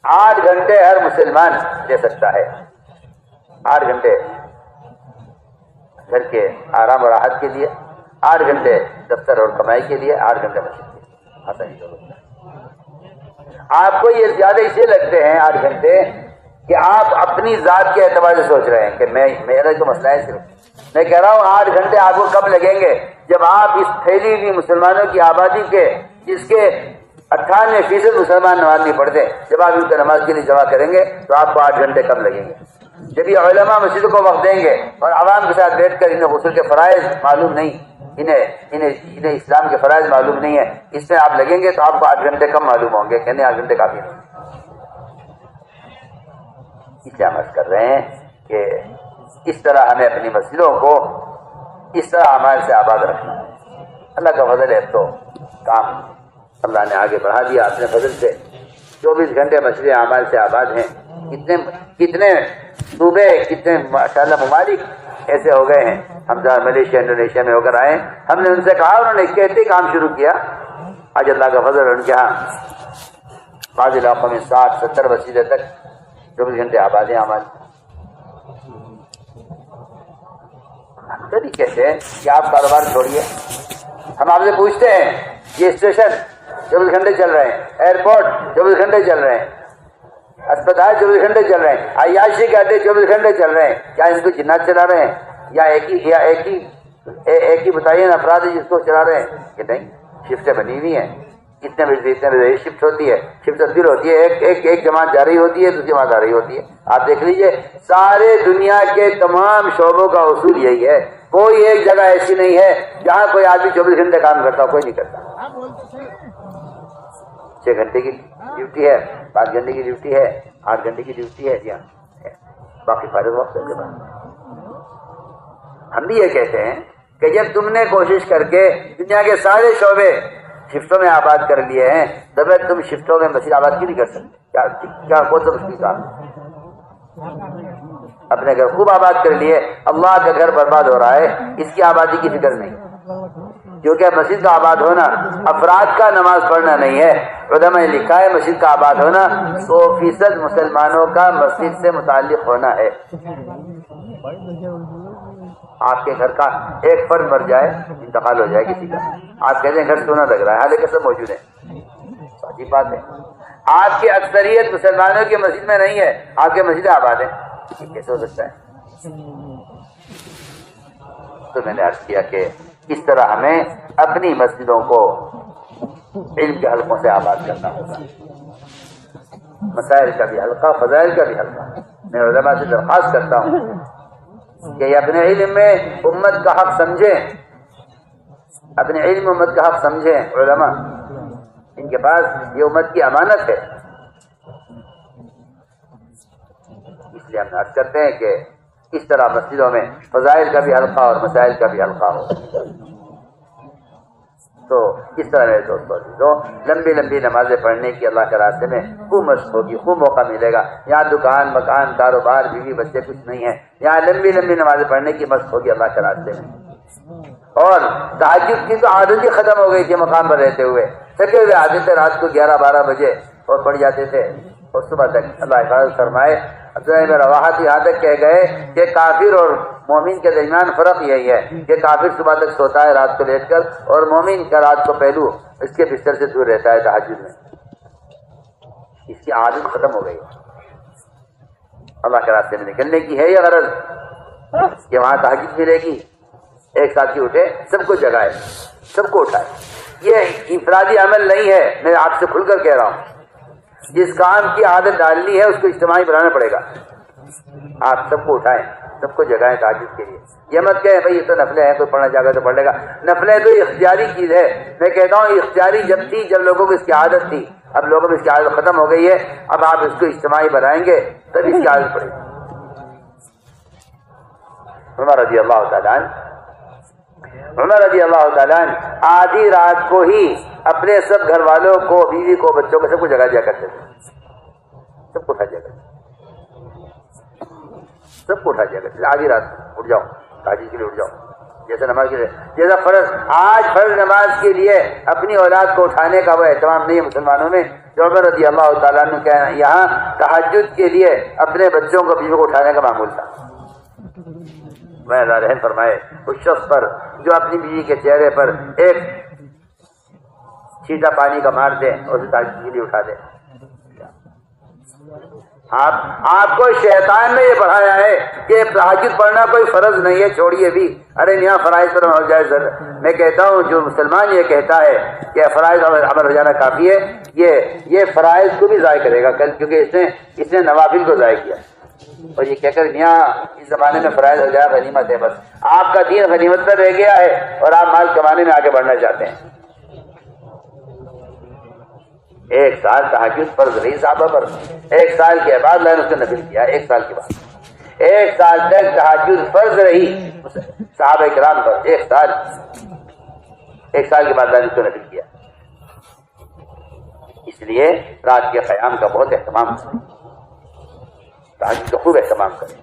8 گھنٹے ہر مسلمان دے سکتا ہے، 8 گھنٹے گھر کے آرام اور راحت کے لیے، 8 گھنٹے دفتر اور کمائی کے لیے، 8 گھنٹے مسجد کے لیے، آسانی سے۔ آپ کو یہ زیادہ اس لیے لگتے ہیں 8 گھنٹے کہ آپ اپنی ذات کے اعتبار سے سوچ رہے ہیں کہ میرا تو مسئلہ ہے صرف، میں کہہ رہا ہوں 8 گھنٹے آپ کو کب لگیں گے جب آپ اس پھیلی ہوئی مسلمانوں کی آبادی کے جس کے 98% مسلمان نماز نہیں پڑھتے، جب آپ ان کو نماز کے لیے جمع کریں گے تو آپ کو 8 گھنٹے کم لگیں گے۔ جب یہ علماء مسجد کو وقت دیں گے اور عوام کے ساتھ بیٹھ کر انہیں غسل کے فرائض معلوم نہیں، انہیں اسلام کے فرائض معلوم نہیں ہے، اس میں آپ لگیں گے تو آپ کو 8 گھنٹے کم معلوم ہوں گے، کہنے 8 گھنٹے کافی نہیں۔ اس لیے ہم عرض کر رہے ہیں کہ اس طرح ہمیں اپنی مسجدوں کو اس طرح اعمال سے آباد رکھنا ہے۔ اللہ کا فضل ہے تو کام اللہ نے آگے بڑھا دیا اپنے فضل سے، 24 گھنٹے مسجد اعمال سے آباد ہیں۔ کتنے صوبے، کتنے ماشاءاللہ ممالک ایسے ہو گئے ہیں، ہم جہاں ملیشیا انڈونیشیا میں ہو کر آئے، ہم نے ان سے کہا، انہوں نے کہتے کام شروع کیا۔ آج اللہ کا فضل ان کے ہاں بعض علاقوں میں 60-70 مسجدیں تک 24 گھنٹے آباد ہیں ہمارے۔ ہم تو نہیں کہتے کہ آپ کاروبار چھوڑیے، ہم آپ سے پوچھتے ہیں یہ اسٹیشن 24 گھنٹے چل رہے ہیں، ایئرپورٹ 24 گھنٹے چل رہے ہیں، اسپتال 24 گھنٹے چل رہے ہیں، عیاشی کے اڈے 24 گھنٹے چل رہے ہیں، کیا ان کو جنات چلا رہے ہیں یا ایک ہی متعین افراد ہے جس کو چلا رہے ہیں؟ کہ نہیں، شفٹیں بنی ہوئی ہیں، اتنے بجے شفٹ ہوتی ہے، شفٹ تبدیل ہوتی ہے، ایک جماعت جا رہی ہوتی ہے، دوسری جماعت آ رہی ہوتی ہے۔ آپ دیکھ لیجئے سارے دنیا کے تمام شعبوں کا اصول یہی ہے، کوئی ایک جگہ ایسی نہیں ہے جہاں کوئی آدمی 24 گھنٹے کام کرتا ہو، کوئی نہیں کرتا۔ 6 گھنٹے کی ڈیوٹی ہے، 5 گھنٹے کی ڈیوٹی ہے، 8 گھنٹے کی ڈیوٹی ہے، جی ہاں، باقی فارغ وقت کے بعد ہم بھی یہ کہتے ہیں کہ جب تم نے کوشش کر کے دنیا کے سارے شعبے شفٹوں میں آباد کر لیے ہیں، تب تم شفٹوں میں مسجد آباد کیوں نہیں کر سکتے؟ کیا کون سا مشکل کام؟ اپنے گھر خوب آباد کر لیے، اللہ کا گھر برباد ہو رہا ہے، اس کی آبادی کی فکر نہیں، کیونکہ مسجد کا آباد ہونا افراد کا نماز پڑھنا نہیں ہے۔ علماء نے لکھا ہے مسجد کا آباد ہونا 100% مسلمانوں کا مسجد سے متعلق ہونا ہے۔ آپ کے گھر کا ایک فرد مر جائے، انتقال ہو جائے کسی کا، آپ کہتے ہیں گھر سونا لگ رہا ہے، حالانکہ سب موجود ہیں، عجیب بات ہے۔ آپ کی اکثریت مسلمانوں کی مسجد میں نہیں ہے، آپ کے مسجد آباد ہیں، یہ کیسے ہو سکتا ہے؟ تو میں نے عرض کیا کہ اس طرح ہمیں اپنی مسجدوں کو علم کے حلقوں سے آباد کرنا ہوگا، مسائل کا بھی حلقہ، فضائل کا بھی حلقہ۔ میں علماء سے درخواست کرتا ہوں کہ یہ اپنے علم میں امت کا حق سمجھیں، اپنے علم میں امت کا حق سمجھیں۔ علماء ان کے پاس یہ امت کی امانت ہے، اس لیے ہم عرض کرتے ہیں کہ اس طرح مسجدوں میں فضائل کا بھی حلقہ اور مسائل کا بھی حلقہ ہو۔ تو اس طرح میرے دوستوں لمبی لمبی نمازیں پڑھنے کی اللہ کے راستے میں خوب مشق ہوگی، خوب موقع ملے گا۔ یہاں دکان مکان کاروبار بیوی بچے کچھ نہیں ہے، یہاں لمبی لمبی نمازیں پڑھنے کی مشق ہوگی اللہ کے راستے میں۔ اور تہجد کی تو عادت ہی ختم ہو گئی تھی، مقام پر رہتے ہوئے تھکے ہوئے آتے تھے، رات کو 11-12 بجے اور پڑھ جاتے تھے اور صبح تک اللہ حفاظت فرمائے۔ عبداللہ بن رواحہ یہاں تک کہہ گئے کہ کافر اور مومن کے درمیان فرق یہی ہے کہ کافر صبح تک سوتا ہے رات کو لیٹ کر، اور مومن کا رات کو پہلو اس کے بستر سے دور رہتا ہے تہجد میں۔ اس کی عادت ختم ہو گئی۔ اللہ کے راستے میں نکلنے کی ہے یہ غرض کہ وہاں تہجد ملے گی، ایک ساتھی اٹھے، سب کو جگائے، سب کو اٹھائے۔ یہ انفرادی عمل نہیں ہے، میں آپ سے کھل کر کہہ رہا ہوں۔ جس کام کی عادت ڈالنی ہے اس کو اجتماعی بنانا پڑے گا۔ آپ سب کو اٹھائیں، سب کو جگائیں تہجد کے لیے۔ یہ مت کہیں بھائی یہ تو نفلیں ہیں، کوئی پڑھنا چاہے گا تو پڑھ لے گا۔ نفلیں تو اختیاری چیز ہے، میں کہتا ہوں اختیاری جب تھی جب لوگوں کو اس کی عادت تھی، اب لوگوں میں اس کی عادت ختم ہو گئی ہے۔ اب آپ اس کو اجتماعی بنائیں گے تب اس کی عادت پڑے گی۔ عمر رضی اللہ تعالیٰ عنہ آدھی رات کو ہی اپنے سب گھر والوں کو، بیوی کو، بچوں کو، سب کو جگا دیا کرتے تھے، سب کو اٹھا دیا کرتے، سب کو اٹھا دیا کرتے، آدھی رات اٹھ جاؤ، حاجی کے لیے اٹھ جاؤ، جیسے نماز کے لیے، جیسا فرض آج فرض نماز کے لیے اپنی اولاد کو اٹھانے کا وہ اہتمام نہیں ہے مسلمانوں میں، جو عمر رضی اللہ تعالیٰ عنہ کے یہاں تہجد کے لیے اپنے بچوں کو، بیوی کو اٹھانے کا معمول تھا۔ میں اللہ رحم فرمائے اس شخص پر جو اپنی بیوی کے چہرے پر ایک چھینٹا پانی کا مار دے اور اسے تہجد کے لیے اٹھا دے۔ آپ کو شیطان نے یہ پڑھایا ہے کہ تہجد پڑھنا کوئی فرض نہیں ہے، چھوڑیے بھی، ارے یہاں فرائض پر ہو جائے سر۔ میں کہتا ہوں جو مسلمان یہ کہتا ہے کہ فرائض عمل ہو جانا کافی ہے، یہ فرائض کو بھی ضائع کرے گا کل، کیونکہ اس نے نوافل کو ضائع کیا، اور یہ کہہ کر یہاں اس زمانے میں فرائض ہو جائے غنیمت ہے، بس آپ کا دین غنیمت پر رہ گیا ہے اور آپ مال کمانے میں آگے بڑھنا چاہتے ہیں۔ ایک سال تہجد فرض رہی صحابہ پر، ایک سال کے بعد اللہ نے اس کو نفل کیا، ایک سال کے بعد، ایک سال تک تہجد فرض رہی صحابہ کرام پر، ایک سال کے بعد اللہ نے اس کو نفل کیا۔ اس لیے رات کے قیام کا بہت اہتمام کریں، تہجد کا خوب اہتمام کریں،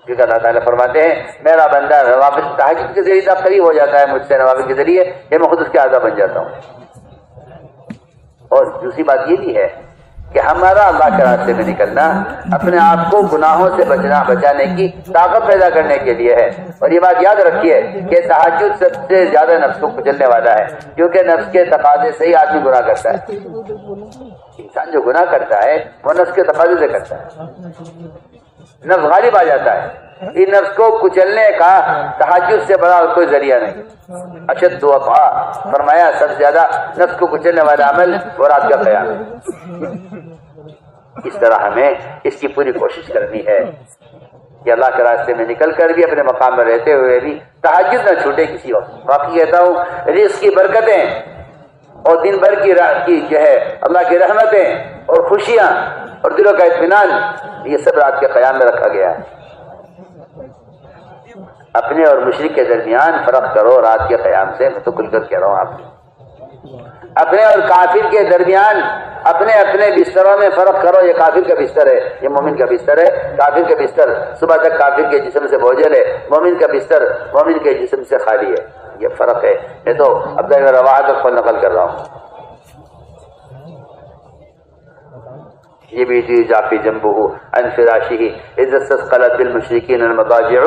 کیونکہ اللہ تعالیٰ فرماتے ہیں میرا بندہ نوافل تہجد کے ذریعے قریب ہو جاتا ہے مجھ سے، نوافل کے ذریعے کہ میں خود اس کے اعضا بن جاتا ہوں۔ اور دوسری بات یہ بھی ہے کہ ہمارا اللہ کے راستے میں نکلنا اپنے آپ کو گناہوں سے بچانے کی طاقت پیدا کرنے کے لیے ہے۔ اور یہ بات یاد رکھیے کہ تہجد سب سے زیادہ نفس کو کچلنے والا ہے، کیونکہ نفس کے تقاضے سے ہی آدمی گناہ کرتا ہے۔ انسان جو گناہ کرتا ہے وہ نفس کے تقاضے سے کرتا ہے، نفس غالب آ جاتا ہے۔ اس نفس کو کچلنے کا تہجد سے بڑا کوئی ذریعہ نہیں۔ اشد وقع فرمایا سب سے زیادہ نفس کو کچلنے والا عمل وہ رات کا قیام ہے۔ اس طرح ہمیں اس کی پوری کوشش کرنی ہے کہ اللہ کے راستے میں نکل کر بھی اپنے مقام میں رہتے ہوئے بھی تہجد نہ چھوٹے کسی وقت۔ باقی کہتا ہوں رزق کی برکتیں اور دن بھر کی جو ہے اللہ کی رحمتیں اور خوشیاں اور دلوں کا اطمینان، یہ سب رات کے قیام میں رکھا گیا ہے۔ اپنے اور مشرک کے درمیان فرق کرو رات کے قیام سے، میں تو کھل کر کہہ رہا ہوں آپ کو۔ اپنے اور کافر کے درمیان اپنے بستروں میں فرق کرو، یہ کافر کا بستر ہے، یہ مومن کا بستر ہے۔ کافر کا بستر صبح تک کافر کے جسم سے بوجھل ہے، مومن کا بستر مومن کے جسم سے خالی ہے، یہ فرق ہے۔ میں تو عبداللہ بن رواحہ کو نقل کر رہا ہوں۔ یہ بھی جافی جنبہ عن فراشہ اذ استثقلت بالمشرکین المضاجع،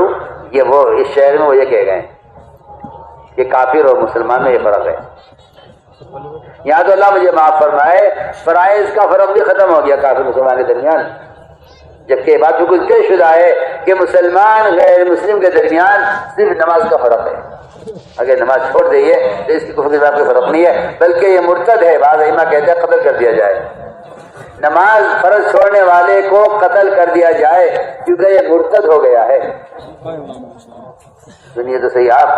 یہ وہ اس شہر میں وہ یہ کہہ گئے کہ کافر اور مسلمان میں یہ فرق ہے۔ یہاں تو اللہ مجھے معاف فرمائے فرائض کا فرق بھی ختم ہو گیا کافر مسلمان کے درمیان، جبکہ یہ بات بالکل طے شدہ ہے کہ مسلمان غیر مسلم کے درمیان صرف نماز کا فرق ہے۔ اگر نماز چھوڑ دے تو اس کی کفر کے ساتھ کوئی فرق نہیں ہے، بلکہ یہ مرتد ہے۔ بعض ائمہ کہتے ہیں قتل کر دیا جائے، نماز فرض چھوڑنے والے کو قتل کر دیا جائے کیونکہ یہ مرتد ہو گیا ہے۔ سنیے تو صحیح آپ۔